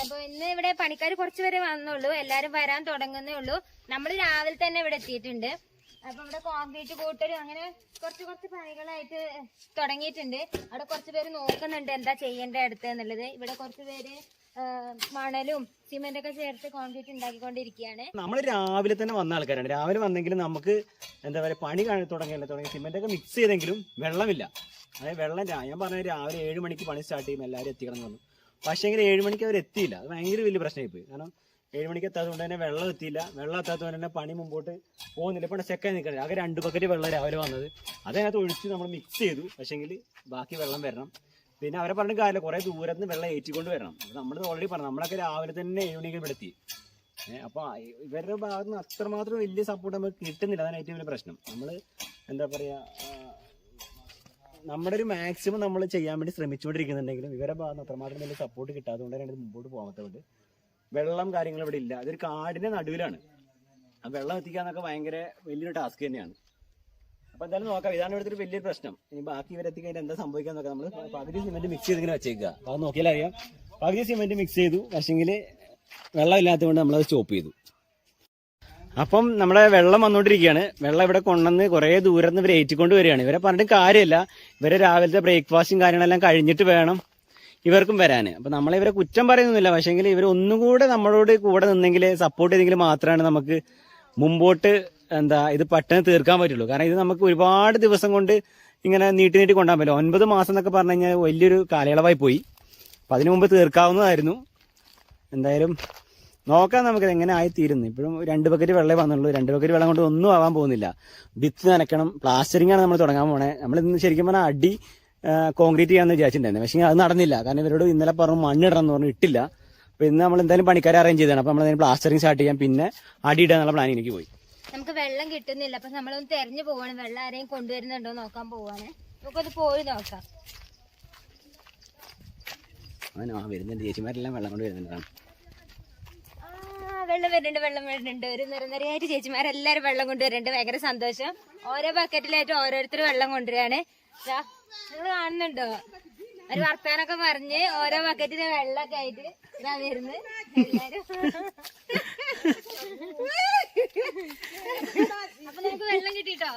അപ്പൊ ഇന്ന് ഇവിടെ പണിക്കാർ കുറച്ചുപേരെ വന്നുള്ളൂ, എല്ലാരും വരാൻ തുടങ്ങുന്നേ ഉള്ളൂ. നമ്മൾ രാവിലെ തന്നെ ഇവിടെ എത്തിയിട്ടുണ്ട്. അപ്പൊ ഇവിടെ കോൺക്രീറ്റ് കൂട്ടരും അങ്ങനെ കുറച്ച് പണികളായിട്ട് തുടങ്ങിയിട്ടുണ്ട്. അവിടെ കുറച്ചുപേര് നോക്കുന്നുണ്ട് എന്താ ചെയ്യേണ്ട അടുത്ത് എന്നുള്ളത്. ഇവിടെ കുറച്ചുപേര് മണലും സിമെന്റൊക്കെ ചേർത്ത് കോൺക്രീറ്റ് ഉണ്ടാക്കിക്കൊണ്ടിരിക്കുകയാണ്. നമ്മൾ രാവിലെ തന്നെ വന്ന ആൾക്കാരാണ്. രാവിലെ വന്നെങ്കിലും നമുക്ക് എന്താ പറയുക പണി തുടങ്ങി സിമെന്റൊക്കെ മിക്സ് ചെയ്തെങ്കിലും വെള്ളമില്ല. അതായത് വെള്ളം ഞാൻ പറഞ്ഞത് രാവിലെ 7 മണിക്ക് പണി സ്റ്റാർട്ട് ചെയ്യുമ്പോൾ എല്ലാവരും എത്തിക്കണം എന്ന് പറഞ്ഞു. പക്ഷേ എങ്കിൽ 7 മണിക്ക് അവർ എത്തിയില്ല. അത് ഭയങ്കര വലിയ പ്രശ്നമായി പോയി. കാരണം 7 മണിക്ക് എത്താത്തതുകൊണ്ട് തന്നെ വെള്ളം എത്തിയില്ല. വെള്ളം എത്താത്തതുകൊണ്ട് തന്നെ പണി മുമ്പോട്ട് പോകുന്നില്ല. ഇപ്പോൾ സെക്കായി നിൽക്കുന്നത്. ആകെ 2 ബക്കറ്റ് വെള്ളം രാവിലെ വന്നത്. അതിനകത്ത് ഒഴിച്ച് നമ്മൾ മിക്സ് ചെയ്തു. പക്ഷേങ്കിൽ ബാക്കി വെള്ളം വരണം. പിന്നെ അവരെ പറഞ്ഞ കാര്യമില്ല, കുറേ ദൂരത്ത് നിന്ന് വെള്ളം ഏറ്റിക്കൊണ്ട് വരണം. അപ്പോൾ നമ്മൾ ഓൾറെഡി പറഞ്ഞു, നമ്മളൊക്കെ രാവിലെ തന്നെ 7 മണിക്ക് ഇവിടെ എത്തി. അപ്പോൾ ഇവരുടെ ഭാഗത്ത് നിന്ന് അത്രമാത്രം വലിയ സപ്പോർട്ട് നമുക്ക് കിട്ടുന്നില്ല. അതാണ് ഏറ്റവും വലിയ പ്രശ്നം. നമ്മൾ എന്താ പറയുക, നമ്മുടെ ഒരു മാക്സിമം നമ്മൾ ചെയ്യാൻ വേണ്ടി ശ്രമിച്ചുകൊണ്ടിരിക്കുന്നുണ്ടെങ്കിലും ഇവരുടെ ഭാഗത്ത് നിന്ന് അത്രമാത്രം വലിയ സപ്പോർട്ട് കിട്ടാത്തതുകൊണ്ട് തന്നെ ഇത് മുമ്പോട്ട് പോകാത്തതുകൊണ്ട് വെള്ളം കാര്യങ്ങൾ ഇവിടെ ഇല്ല. അതൊരു കാടിൻ്റെ നടുവിലാണ്. ആ വെള്ളം എത്തിക്കാന്നൊക്കെ ഭയങ്കര വലിയൊരു ടാസ്ക് തന്നെയാണ്. അപ്പോൾ എന്തായാലും നോക്കാം. ഇതാണ് ഇവിടുത്തെ ഒരു വലിയൊരു പ്രശ്നം. ഇനി ബാക്കി ഇവരെത്തി കഴിഞ്ഞാൽ എന്താ സംഭവിക്കാൻ നോക്കാം. നമ്മൾ പകുതി സിമെന്റ് മിക്സ് ചെയ്തിങ്ങനെ വെച്ചേക്കുക. അപ്പോൾ അത് നോക്കിയാൽ അറിയാം. പകുതി സിമെന്റ് മിക്സ് ചെയ്തു, പക്ഷേങ്കിൽ വെള്ളം ഇല്ലാത്തതുകൊണ്ട് നമ്മളത് സ്റ്റോപ്പ് ചെയ്തു. അപ്പം നമ്മുടെ വെള്ളം വന്നുകൊണ്ടിരിക്കുകയാണ്. വെള്ളം ഇവിടെ കൊണ്ടുവന്ന് കുറേ ദൂരം നിന്ന് ഇവർ ഏറ്റിക്കൊണ്ട് വരികയാണ്. ഇവരെ പറഞ്ഞിട്ട് കാര്യമില്ല. ഇവരെ രാവിലത്തെ ബ്രേക്ക്ഫാസ്റ്റും കാര്യങ്ങളെല്ലാം കഴിഞ്ഞിട്ട് വേണം ഇവർക്കും വരാൻ. അപ്പം നമ്മളിവരെ കുറ്റം പറയുന്നില്ല. പക്ഷേങ്കിൽ ഇവർ ഒന്നും കൂടെ നമ്മളോട് കൂടെ നിന്നെങ്കിൽ സപ്പോർട്ട് ചെയ്തെങ്കിൽ മാത്രമാണ് നമുക്ക് മുമ്പോട്ട് ഇത് പെട്ടെന്ന് തീർക്കാൻ പറ്റുള്ളൂ. കാരണം ഇത് നമുക്ക് ഒരുപാട് ദിവസം കൊണ്ട് ഇങ്ങനെ നീട്ടി കൊണ്ടുപോകാൻ പറ്റില്ല. 9 മാസം എന്നൊക്കെ പറഞ്ഞു കഴിഞ്ഞാൽ വലിയൊരു കാലയളവായി പോയി. അപ്പം അതിനു മുമ്പ് തീർക്കാവുന്നതായിരുന്നു. എന്തായാലും നോക്കാം നമുക്ക് എങ്ങനെ ആയിത്തീരുന്നു. ഇപ്പോഴും 2 ബക്കറ്റ് വെള്ളമേ വന്നുള്ളൂ. 2 ബക്കറ്റ് വെള്ളം കൊണ്ട് ഒന്നും ആവാൻ പോകുന്നില്ല. ഭിത്തി നനയ്ക്കണം, പ്ലാസ്റ്ററിംഗ് ആണ് നമ്മൾ തുടങ്ങാൻ പോണേ. നമ്മൾ ഇന്ന് ശരിക്കും പറഞ്ഞാൽ അടി കോൺക്രീറ്റ് ചെയ്യാമെന്ന് വിചാരിച്ചിട്ടുണ്ടായിരുന്നു. പക്ഷേ അത് നടന്നില്ല. കാരണം ഇവരോട് ഇന്നലെ പറഞ്ഞു മണ്ണിടണം എന്ന് പറഞ്ഞു, ഇട്ടില്ല. അപ്പോൾ ഇന്ന് നമ്മൾ എന്തായാലും പണിക്കാരെ അറേഞ്ച് ചെയ്തതാണ്. അപ്പോൾ നമ്മൾ പ്ലാസ്റ്ററിംഗ് സ്റ്റാർട്ട് ചെയ്യാം, പിന്നെ അടി ഇടാന്നുള്ള പ്ലാനിലേക്ക് പോയി. നമുക്ക് വെള്ളം കിട്ടുന്നില്ല. അപ്പൊ നമ്മളൊന്ന് തെരഞ്ഞു പോവാണ്. വെള്ളം ആരെയും കൊണ്ടുവരുന്നുണ്ടോ നോക്കാൻ പോവാണ്. നമുക്കത് പോയി നോക്കാം. വരുന്നുണ്ട്, ചേച്ചിമാരെല്ലാം വെള്ളം കൊണ്ട് വരുന്നുണ്ട്. വെള്ളം വരുന്നുണ്ട്. ഒരു നിരനിരയായിട്ട് ചേച്ചിമാരെല്ലാരും വെള്ളം കൊണ്ടുവരുന്നുണ്ട്. ഭയങ്കര സന്തോഷം. ഓരോ ബക്കറ്റിലായിട്ട് ഓരോരുത്തർ വെള്ളം കൊണ്ടുവരാണ്. നിങ്ങൾ കാണുന്നുണ്ടോ? ഒരു വർത്താനൊക്കെ പറഞ്ഞ് ഓരോ ബക്കറ്റിന് വെള്ളമൊക്കെ ആയിട്ട് ഇതാ വരുന്നത് എല്ലാരും. അപ്പൊ നമുക്ക് വെള്ളം കിട്ടിട്ടോ.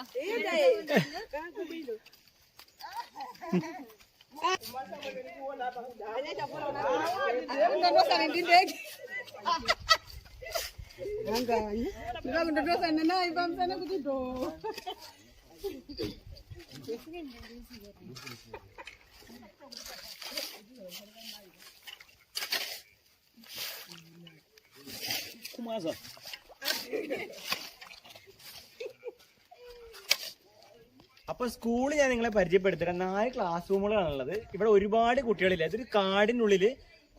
അപ്പൊ സ്കൂള് ഞാൻ നിങ്ങളെ പരിചയപ്പെടുത്തരാം. 4 ക്ലാസ് റൂമുകളാണുള്ളത്. ഇവിടെ ഒരുപാട് കുട്ടികളില്ല. ഇതൊരു കാടിനുള്ളിൽ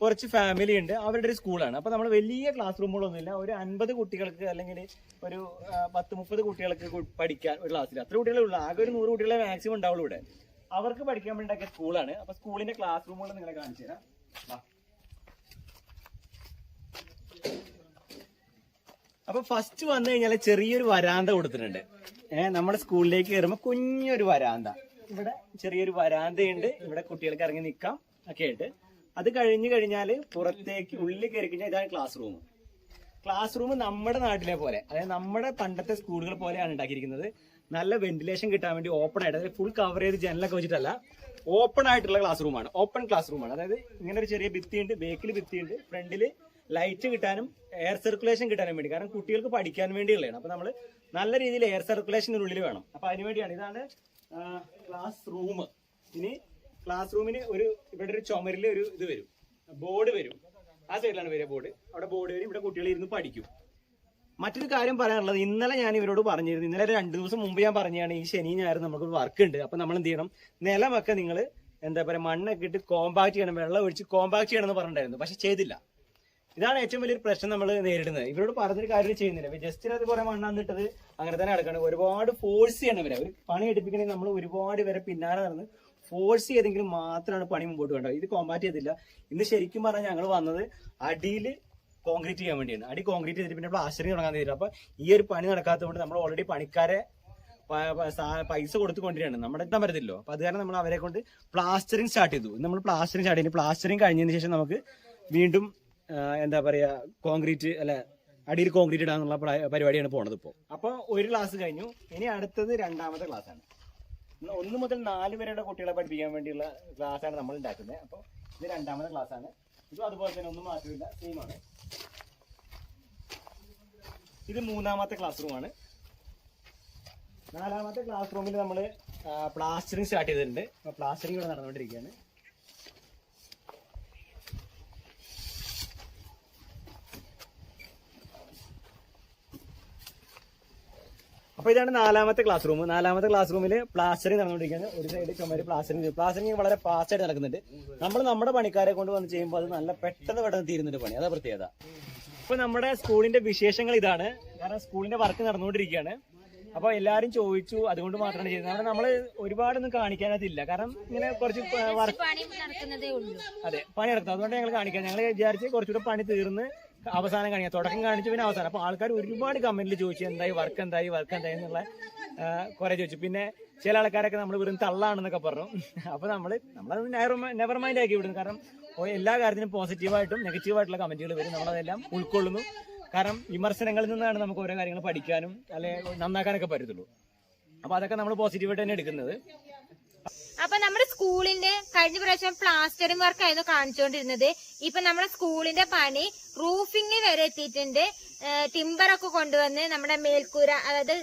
കുറച്ച് ഫാമിലി ഉണ്ട്. അവരുടെ ഒരു സ്കൂളാണ്. അപ്പൊ നമ്മൾ വലിയ ക്ലാസ് റൂമുകളൊന്നുമില്ല. ഒരു 50 കുട്ടികൾക്ക് അല്ലെങ്കിൽ ഒരു 10-30 കുട്ടികൾക്ക് പഠിക്കാൻ ഒരു ക്ലാസ്സിൽ അത്ര കുട്ടികളേ ഉള്ളൂ. ആകെ ഒരു 100 കുട്ടികളെ മാക്സിമം ഉണ്ടാവുള്ളൂ ഇവിടെ. അവർക്ക് പഠിക്കാൻ വേണ്ടി ഉണ്ടാക്കിയ സ്കൂളാണ്. അപ്പൊ സ്കൂളിന്റെ ക്ലാസ് റൂമുകൾ നിങ്ങളെ കാണിച്ചു തരാം. അപ്പൊ ഫസ്റ്റ് വന്നു കഴിഞ്ഞാൽ ചെറിയൊരു വരാന്ത കൊടുത്തിട്ടുണ്ട്. നമ്മുടെ സ്കൂളിലേക്ക് കയറുമ്പോൾ കുഞ്ഞൊരു വരാന്ത. ഇവിടെ ചെറിയൊരു വരാന്തയുണ്ട്, ഇവിടെ കുട്ടികൾക്ക് ഇറങ്ങി നിൽക്കാം ഒക്കെ ആയിട്ട്. അത് കഴിഞ്ഞു കഴിഞ്ഞാല് പുറത്തേക്ക് ഉള്ളിൽ കയറി കഴിഞ്ഞാൽ ഇതാണ് ക്ലാസ് റൂം. ക്ലാസ് റൂം നമ്മുടെ നാട്ടിലെ പോലെ, അതായത് നമ്മുടെ പണ്ടത്തെ സ്കൂളുകൾ പോലെയാണ് ഉണ്ടാക്കിയിരിക്കുന്നത്. നല്ല വെന്റിലേഷൻ കിട്ടാൻ വേണ്ടി ഓപ്പൺ ആയിട്ട്, അതായത് ഫുൾ കവർ ചെയ്ത് ജനലൊക്കെ വെച്ചിട്ടല്ല, ഓപ്പൺ ആയിട്ടുള്ള ക്ലാസ് റൂമാണ്. ഓപ്പൺ ക്ലാസ് റൂമാണ്. അതായത് ഇങ്ങനെ ഒരു ചെറിയ ഭിത്തിയുണ്ട്, ബേക്കിൽ ഭിത്തിയുണ്ട്, ഫ്രണ്ടിൽ ലൈറ്റ് കിട്ടാനും എയർ സർക്കുലേഷൻ കിട്ടാനും വേണ്ടി. കാരണം കുട്ടികൾക്ക് പഠിക്കാൻ വേണ്ടിയുള്ളതാണ്. അപ്പൊ നമ്മൾ നല്ല രീതിയിൽ എയർ സർക്കുലേഷനുള്ളിൽ വേണം. അപ്പൊ അതിനുവേണ്ടിയാണ്. ഇതാണ് ക്ലാസ് റൂം. ഇനി ക്ലാസ് റൂമിന് ഇവിടെ ഒരു ചുമരിൽ ഒരു ഇത് വരും, ബോർഡ് വരും. ആ സൈഡിലാണ് വരിക ബോർഡ്. അവിടെ ബോർഡ് വരും, ഇവിടെ കുട്ടികൾ ഇരുന്ന് പഠിക്കും. മറ്റൊരു കാര്യം പറയാനുള്ളത്, ഇന്നലെ ഞാൻ ഇവരോട് പറഞ്ഞിരുന്നു, ഇന്നലെ 2 ദിവസം മുമ്പ് ഞാൻ പറഞ്ഞതാണ്, ഈ ശനി ഞായർ നമുക്ക് വർക്ക് ഉണ്ട്. അപ്പൊ നമ്മൾ എന്ത് ചെയ്യണം, നിലമൊക്കെ നിങ്ങൾ എന്താ പറയുക മണ്ണൊക്കെ ഇട്ട് കോമ്പാക്ട് ചെയ്യണം, വെള്ളം ഒഴിച്ച് കോമ്പാക്ട് ചെയ്യണം എന്ന് പറഞ്ഞിട്ടുണ്ടായിരുന്നു. പക്ഷെ ചെയ്തില്ല. ഇതാണ് ഏറ്റവും വലിയൊരു പ്രശ്നം നമ്മൾ നേരിടുന്നത്. ഇവരോട് പറഞ്ഞൊരു കാര്യം ചെയ്യുന്നില്ല. ജസ്റ്റ് അത് കുറെ മണ്ണാന്നിട്ടത് അങ്ങനെ തന്നെ നടക്കണം. ഒരുപാട് ഫോഴ്സ് ചെയ്യണം ഇവരെ. ഒരു പണി എടുപ്പിക്കണമെങ്കിൽ നമ്മൾ ഒരുപാട് പേരെ പിന്നാലെ നടന്ന് ഫോഴ്സ് ചെയ്തെങ്കിലും മാത്രമാണ് പണി മുമ്പോട്ട് വേണ്ടത്. ഇത് കോമ്പാക്ട് ചെയ്തില്ല. ഇന്ന് ശരിക്കും പറഞ്ഞാൽ ഞങ്ങൾ വന്നത് അടിയിൽ കോൺക്രീറ്റ് ചെയ്യാൻ വേണ്ടിയാണ്. അടി കോൺക്രീറ്റ് ചെയ്തിട്ട് പിന്നെ പ്ലാസ്റ്ററിങ് തുടങ്ങാൻ തീരും. അപ്പൊ ഈ ഒരു പണി നടക്കാത്തതുകൊണ്ട് നമ്മൾ ഓൾറെഡി പണിക്കാരെ പൈസ കൊടുത്തുകൊണ്ടിരിക്കുകയാണ്. നമ്മുടെ എത്താൻ പറ്റത്തില്ലോ. അപ്പൊ അത് കാരണം നമ്മൾ അവരെ കൊണ്ട് പ്ലാസ്റ്ററിങ് സ്റ്റാർട്ട് ചെയ്തു. നമ്മൾ പ്ലാസ്റ്ററിങ് സ്റ്റാർട്ട് ചെയ്തു. പ്ലാസ്റ്ററിങ് കഴിഞ്ഞതിന് ശേഷം നമുക്ക് വീണ്ടും എന്താ പറയാ കോൺക്രീറ്റ് അടിയിൽ കോൺക്രീറ്റ് ഇടാന്നുള്ള പരിപാടിയാണ് പോണത് ഇപ്പോൾ. അപ്പൊ ഒരു ക്ലാസ് കഴിഞ്ഞു. ഇനി അടുത്തത് 2ാമത്തെ ക്ലാസ് ആണ്. 1 മുതൽ 4 വരെയുള്ള കുട്ടികളെ പഠിപ്പിക്കാൻ വേണ്ടിയുള്ള ക്ലാസ് ആണ് നമ്മൾ ഉണ്ടാക്കുന്നത്. അപ്പോൾ ഇത് 2ാമത്തെ ക്ലാസ് ആണ്. ഇതും അതുപോലെ തന്നെ ഒന്നും മാറ്റമില്ല, സെയിം ആണ്. ഇത് 3ാമത്തെ ക്ലാസ് റൂമാണ്. 4ാമത്തെ ക്ലാസ് റൂമിൽ നമ്മൾ പ്ലാസ്റ്ററിങ് സ്റ്റാർട്ട് ചെയ്തിട്ടുണ്ട്. അപ്പോൾ പ്ലാസ്റ്ററിങ് ഇവിടെ നടന്നുകൊണ്ടിരിക്കുകയാണ്. അപ്പൊ ഇതാണ് 4ാമത്തെ ക്ലാസ് റൂം. 4ാമത്തെ ക്ലാസ് റൂമിൽ പ്ലാസ്റ്ററിങ് നടന്നുകൊണ്ടിരിക്കുകയാണ്. ഒരു സൈഡ് ചുമര് പ്ലാസ്റ്ററിങ് വളരെ ഫാസ്റ്റ് ആയിട്ട് നടക്കുന്നുണ്ട്. നമ്മൾ നമ്മുടെ പണിക്കാരെ കൊണ്ട് വന്ന് ചെയ്യുമ്പോൾ അത് നല്ല പെട്ടെന്ന് തീരുന്നുണ്ട് പണി. അതാ പ്രത്യേകത. ഇപ്പൊ നമ്മുടെ സ്കൂളിന്റെ വിശേഷങ്ങൾ ഇതാണ്. കാരണം സ്കൂളിന്റെ വർക്ക് നടന്നുകൊണ്ടിരിക്കുകയാണ്. അപ്പൊ എല്ലാരും ചോദിച്ചു, അതുകൊണ്ട് മാത്രമാണ് ചെയ്യുന്നത്. അവിടെ നമ്മള് ഒരുപാടൊന്നും കാണിക്കാനതില്ല. കാരണം ഇങ്ങനെ കുറച്ച് വർക്ക് അതെ പണി നടത്തും. അതുകൊണ്ട് ഞങ്ങൾ കാണിക്കാം. ഞങ്ങൾ വിചാരിച്ച് കുറച്ചുകൂടെ പണി തീർന്ന് അവസാനം കാണിക്കാം. തുടക്കം കാണിച്ചു പിന്നെ അവസാനം. അപ്പൊ ആൾക്കാർ ഒരുപാട് കമന്റിൽ ചോദിച്ചു എന്തായി വർക്ക് എന്തായി എന്നുള്ള കുറെ ചോദിച്ചു. പിന്നെ ചില ആൾക്കാരൊക്കെ നമ്മൾ വെറും തള്ളാണെന്നൊക്കെ പറഞ്ഞു. അപ്പൊ നമ്മളത് നെവർ മൈൻഡ് ആക്കി വിടുന്നു. കാരണം എല്ലാ കാര്യത്തിനും പോസിറ്റീവായിട്ടും നെഗറ്റീവായിട്ടുള്ള കമന്റുകൾ വരും. നമ്മളതെല്ലാം ഉൾക്കൊള്ളുന്നു. കാരണം വിമർശനങ്ങളിൽ നിന്നാണ് നമുക്ക് ഓരോ കാര്യങ്ങൾ പഠിക്കാനും അല്ലെങ്കിൽ നന്നാക്കാനൊക്കെ പറ്റത്തുള്ളൂ. അപ്പൊ അതൊക്കെ നമ്മൾ പോസിറ്റീവായിട്ട് തന്നെ എടുക്കുന്നത്. അപ്പൊ നമ്മുടെ സ്കൂളിന്റെ കഴിഞ്ഞ പ്രാവശ്യം പ്ലാസ്റ്ററിംഗ് വർക്ക് ആയിരുന്നു കാണിച്ചുകൊണ്ടിരുന്നത്. ഇപ്പൊ നമ്മുടെ സ്കൂളിന്റെ പണി റൂഫിംഗ് വരെ എത്തിയിട്ടുണ്ട്. ടിമ്പറൊക്കെ കൊണ്ടുവന്ന് നമ്മുടെ മേൽക്കൂര, അതായത്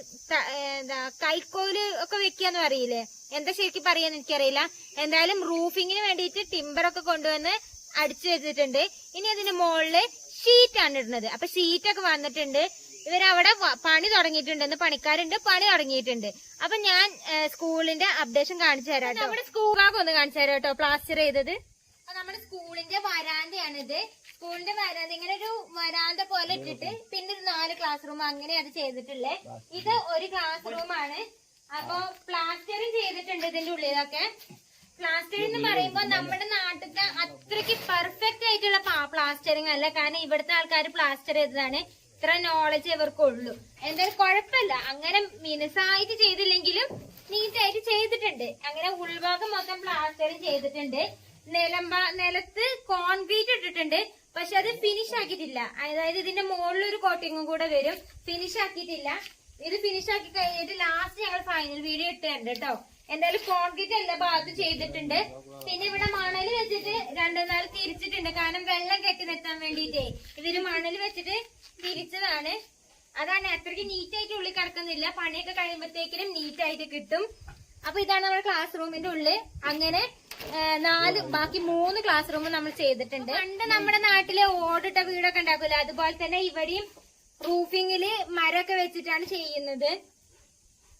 കൈക്കോല് ഒക്കെ വെക്കാന്ന് പറയില്ലേ, എന്താ ശരിക്കും പറയാന്ന് എനിക്കറിയില്ല. എന്തായാലും റൂഫിങ്ങിന് വേണ്ടിയിട്ട് ടിമ്പറൊക്കെ കൊണ്ടുവന്ന് അടിച്ചു വെച്ചിട്ടുണ്ട്. ഇനി അതിന്റെ മുകളില് ഷീറ്റാണ് ഇടുന്നത്. അപ്പൊ ഷീറ്റൊക്കെ വന്നിട്ടുണ്ട്. ഇവരവിടെ പണി തുടങ്ങിയിട്ടുണ്ട്. പണിക്കാരുണ്ട്, പണി തുടങ്ങിയിട്ടുണ്ട്. അപ്പൊ ഞാൻ സ്കൂളിന്റെ അപ്ഡേഷൻ കാണിച്ചു തരാം കേട്ടോ. നമ്മുടെ സ്കൂൾ ഭാഗം ഒന്ന് കാണിച്ചു തരാം കേട്ടോ, പ്ലാസ്റ്റർ ചെയ്തത്. അപ്പൊ നമ്മുടെ സ്കൂളിന്റെ വരാന്തയാണിത്. സ്കൂളിന്റെ വരാന്ത ഇങ്ങനെ ഒരു വരാന്ത പോലെ ഇട്ടിട്ട് പിന്നെ ഒരു 4 ക്ലാസ് റൂം അങ്ങനെ അത് ചെയ്തിട്ടുള്ളേ. ഇത് ഒരു ക്ലാസ് റൂമാണ്. അപ്പൊ പ്ലാസ്റ്ററിങ് ചെയ്തിട്ടുണ്ട് ഇതിന്റെ ഉള്ളിലൊക്കെ. പ്ലാസ്റ്ററിംഗ് എന്ന് പറയുമ്പോ നമ്മുടെ നാട്ടിലത്തെ അത്രയ്ക്ക് പെർഫെക്റ്റ് ആയിട്ടുള്ള പ്ലാസ്റ്ററിംഗ് അല്ല. കാരണം ഇവിടുത്തെ ആൾക്കാർ പ്ലാസ്റ്റർ ചെയ്തതാണ്. ഇത്ര നോളജ് ഇവർക്കുള്ളൂ. എന്തായാലും കുഴപ്പമില്ല. അങ്ങനെ മിനുസായിട്ട് ചെയ്തില്ലെങ്കിലും നീറ്റായിട്ട് ചെയ്തിട്ടുണ്ട്. അങ്ങനെ ഉൾഭാഗം മൊത്തം പ്ലാസ്റ്ററിംഗ് ചെയ്തിട്ടുണ്ട്. നിലത്ത് കോൺക്രീറ്റ് ഇട്ടിട്ടുണ്ട്. പക്ഷെ അത് ഫിനിഷ് ആക്കിയിട്ടില്ല. അതായത് ഇതിന്റെ മുകളിലൊരു കോട്ടിങ്ങും കൂടെ വരും. ഫിനിഷ് ആക്കിയിട്ടില്ല. ഇത് ഫിനിഷ് ആക്കി കഴിഞ്ഞിട്ട് ലാസ്റ്റ് ഞങ്ങൾ ഫൈനൽ വീഡിയോ ഇട്ടുണ്ട് കേട്ടോ. എന്തായാലും കോൺക്രീറ്റ് എല്ലാ ഭാഗത്തും ചെയ്തിട്ടുണ്ട്. പിന്നെ ഇവിടെ മണൽ വെച്ചിട്ട് 2-4 തിരിച്ചിട്ടുണ്ട്. കാരണം വെള്ളം കെട്ടി നിർത്താൻ വേണ്ടിട്ടേ ഇവര് മണൽ വെച്ചിട്ട് തിരിച്ചതാണ്. അതാണ് അത്രയ്ക്ക് നീറ്റായിട്ട് ഉള്ളിൽ കിടക്കുന്നില്ല. പണിയൊക്കെ കഴിയുമ്പോഴത്തേക്കിനും നീറ്റായിട്ട് കിട്ടും. അപ്പൊ ഇതാണ് നമ്മുടെ ക്ലാസ് റൂമിന്റെ ഉള്ളിൽ. അങ്ങനെ ബാക്കി 3 ക്ലാസ് റൂം നമ്മൾ ചെയ്തിട്ടുണ്ട്. പണ്ട് നമ്മുടെ നാട്ടിലെ ഓടിട്ട വീടൊക്കെ ഉണ്ടാക്കൂല, അതുപോലെ തന്നെ ഇവിടെയും റൂഫിങ്ങില് മരമൊക്കെ വെച്ചിട്ടാണ് ചെയ്യുന്നത്.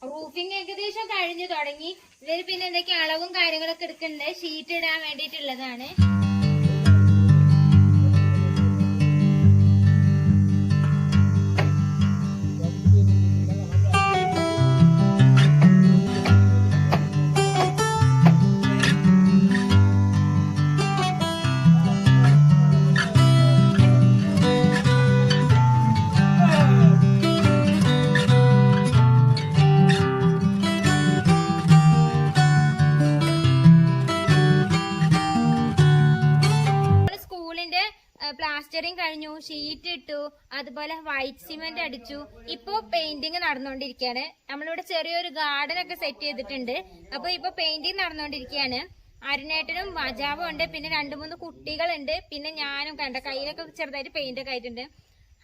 റൂഫിങ് ഏകദേശം കഴിഞ്ഞു തുടങ്ങി. ഇതിൽ പിന്നെ എന്തൊക്കെ അളവും കാര്യങ്ങളൊക്കെ എടുക്കുന്നുണ്ട്. ഷീറ്റ് ഇടാൻ വേണ്ടിയിട്ടുള്ളതാണ്. കഴിഞ്ഞു, ഷീറ്റ് ഇട്ടു, അതുപോലെ വൈറ്റ് സിമെന്റ് അടിച്ചു. ഇപ്പൊ പെയിന്റിങ് നടന്നുകൊണ്ടിരിക്കുകയാണ്. നമ്മളിവിടെ ചെറിയൊരു ഗാർഡൻ ഒക്കെ സെറ്റ് ചെയ്തിട്ടുണ്ട്. അപ്പൊ ഇപ്പൊ പെയിന്റിങ് നടന്നുകൊണ്ടിരിക്കുകയാണ്. അരുണേട്ടനും മജാവും ഉണ്ട്, പിന്നെ 2-3 കുട്ടികളുണ്ട്, പിന്നെ ഞാനും കണ്ട കയ്യിലൊക്കെ ചെറുതായിട്ട് പെയിന്റ് ഒക്കെ ആയിട്ടുണ്ട്.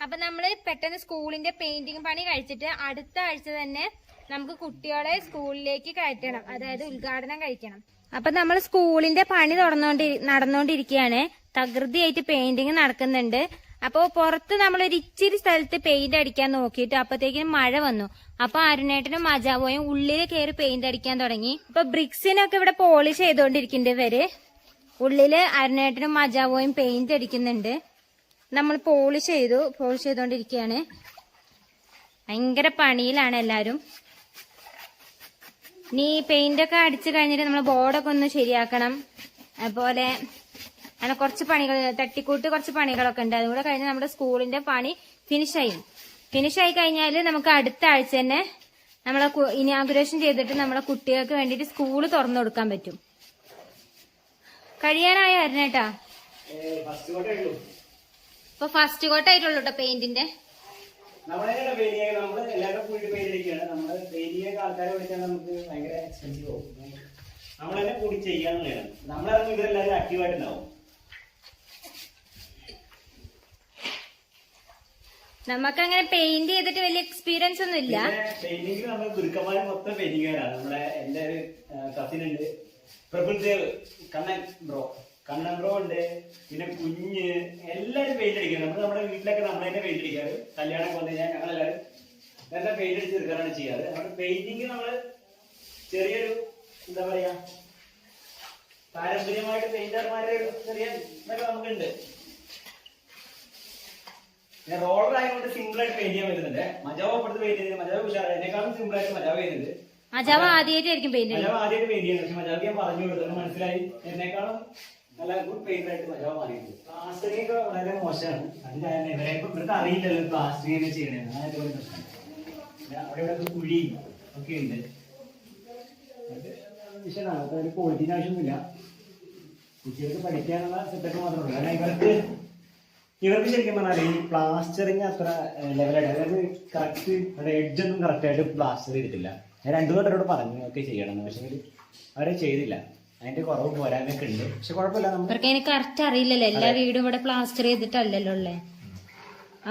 അപ്പൊ നമ്മള് പെട്ടെന്ന് സ്കൂളിന്റെ പെയിന്റിങ് പണി കഴിച്ചിട്ട് അടുത്ത ആഴ്ച തന്നെ നമുക്ക് കുട്ടികളെ സ്കൂളിലേക്ക് കയറ്റണം, അതായത് ഉദ്ഘാടനം കഴിക്കണം. അപ്പൊ നമ്മൾ സ്കൂളിന്റെ പണി നടന്നുകൊണ്ടിരിക്കുകയാണ്. തകൃതിയായിട്ട് പെയിന്റിങ് നടക്കുന്നുണ്ട്. അപ്പൊ പുറത്ത് നമ്മളൊരു ഇച്ചിരി സ്ഥലത്ത് പെയിന്റ് അടിക്കാൻ നോക്കിയിട്ട് അപ്പത്തേക്കും മഴ വന്നു. അപ്പൊ അരുണേട്ടനും മജാവോയും ഉള്ളിൽ കയറി പെയിന്റ് അടിക്കാൻ തുടങ്ങി. അപ്പൊ ബ്രിക്സിനൊക്കെ ഇവിടെ പോളിഷ് ചെയ്തോണ്ടിരിക്കുന്നുണ്ട് ഇവര്. ഉള്ളില് അരുണേട്ടനും മജാവോയും പെയിന്റ് അടിക്കുന്നുണ്ട്. നമ്മൾ പോളിഷ് ചെയ്തോണ്ടിരിക്കുകയാണ്. ഭയങ്കര പണിയിലാണ് എല്ലാരും. ഇനി പെയിന്റ് ഒക്കെ അടിച്ചു കഴിഞ്ഞിട്ട് നമ്മൾ ബോർഡൊക്കെ ഒന്ന് ശരിയാക്കണം. അതുപോലെ അങ്ങനെ കുറച്ച് പണികൾ, തട്ടിക്കൂട്ട് കുറച്ച് പണികളൊക്കെ ഉണ്ട്. അതുകൂടെ കഴിഞ്ഞാൽ നമ്മുടെ സ്കൂളിന്റെ പണി ഫിനിഷായി കഴിഞ്ഞാൽ നമുക്ക് അടുത്ത ആഴ്ച തന്നെ നമ്മളെ ഇനാഗുറേഷൻ ചെയ്തിട്ട് നമ്മളെ കുട്ടികൾക്ക് വേണ്ടിയിട്ട് സ്കൂള് തുറന്നു കൊടുക്കാൻ പറ്റും. കഴിയാനായോ അരുണേട്ടാ? ഇപ്പൊ ഫസ്റ്റ് കോട്ട് ആയിട്ടുള്ളൂ കേട്ടോ പെയിന്റിന്റെ. നമ്മളെ എല്ലാവരും കൂടി പെയിന്റ് അടിക്കുകയാണ്. നമ്മള് പെയിന്റിങ് ആൾക്കാരെ വിളിച്ചാൽ നമുക്ക് ഭയങ്കര എക്സ്പെൻസീവ് ആവും. നമ്മളെന്നെ കൂടി ചെയ്യാന്നുള്ളതാണ്. നമ്മളറിഞ്ഞ ഇവരെല്ലാവരും ആക്റ്റീവായിട്ടുണ്ടാവും. നമുക്കങ്ങനെ പെയിന്റ് ചെയ്തിട്ട് വലിയ എക്സ്പീരിയൻസ് ഒന്നും ഇല്ല. പെയിന്റിംഗ് നമ്മൾ ഗുരുക്കന്മാർ മൊത്തം പെയിന്റിങ്ങുകാരാണ്. നമ്മുടെ എന്റെ ഒരു കസിൻ ഉണ്ട്, പ്രഫുൽദേവ്, കണ്ണൻ ബ്രോ ഉണ്ട്, പിന്നെ കുഞ്ഞ്, എല്ലാരും പെയിന്റ് അടിക്കുക. നമ്മുടെ വീട്ടിലൊക്കെ നമ്മൾ തന്നെ പെയിന്റ് അടിക്കാറ്. കല്യാണം വന്നു കഴിഞ്ഞാൽ ഞങ്ങളെല്ലാവരും നല്ല പെയിന്റ് അടിച്ച് തീർക്കാറാണ് ചെയ്യാറ്. നമ്മുടെ പെയിന്റിങ് നമ്മള് ചെറിയൊരു എന്താ പറയാ പാരമ്പര്യമായിട്ട് പെയിന്റർമാരുടെ ഒരു ചെറിയ ഇതൊക്കെ നമുക്കുണ്ട്. റോളർ ആയതുകൊണ്ട് സിമ്പിൾ ആയിട്ട് പെയിന്റ് ചെയ്യാൻ പറ്റുന്നുണ്ട്. മജാവ് അപ്പുറത്ത് പെയിന്റ് ചെയ്യുന്നത് മജാവ് ഉഷാറ്, എന്നെക്കാളും സിമ്പിൾ ആയിട്ട് മജാവ് ചെയ്യുന്നുണ്ട്. മജാവ് ആദ്യമായിട്ടായിരിക്കും പെയിന്റ് ആദ്യമായിട്ട് പെയിന്റ് ചെയ്യുന്നത്. പക്ഷെ മജാവ് ഞാൻ പറഞ്ഞു കൊടുത്തത് മനസ്സിലായി, എന്നെക്കാളും നല്ല ഗുഡ് പെയിന്റർ ആയിട്ട് മജാവ് മാറിയിട്ടുണ്ട്. പ്ലാസ്റ്ററിംഗ് ഒക്കെ വളരെ മോശമാണ്. അത് കാരണം ഇവർക്ക് അറിയില്ലല്ലോ പ്ലാസ്റ്ററിംഗ് ഒക്കെ ചെയ്യണേന്ന്. അങ്ങനത്തെ ഒരു പ്രശ്നം. അവിടെ ഇവിടെ കുഴി ഒക്കെ ഉണ്ട്. അത് വിഷയമാണ്. അപ്പൊ ഒരു ക്വാളിറ്റിന്റെ ആവശ്യമൊന്നുമില്ല. കുട്ടികൾക്ക് പഠിക്കാനുള്ള സെറ്റപ്പ് മാത്രമേ ഉള്ളൂ. കാരണം ഇവർക്ക് ശരിക്കും പറഞ്ഞാൽ ഈ പ്ലാസ്റ്ററിങ് അത്ര ലെവലായിട്ട്, അതായത് കറക്റ്റ് എഡ്ജ് ഒന്നും കറക്റ്റ് ആയിട്ട് പ്ലാസ്റ്റർ ചെയ്തിട്ടില്ല. ഞാൻ 2 പേരോട് പറഞ്ഞു ഒക്കെ ചെയ്യണം, പക്ഷെ അവരെ ചെയ്തില്ല. അതിന്റെ കുറവ് പോരാനൊക്കെ ഉണ്ട്. പക്ഷെ കുഴപ്പമില്ല. നമുക്ക് കറക്റ്റ് അറിയില്ലല്ലോ. എല്ലാ വീടും ഇവിടെ പ്ലാസ്റ്റർ ചെയ്തിട്ടല്ലല്ലോ ഉള്ളേ.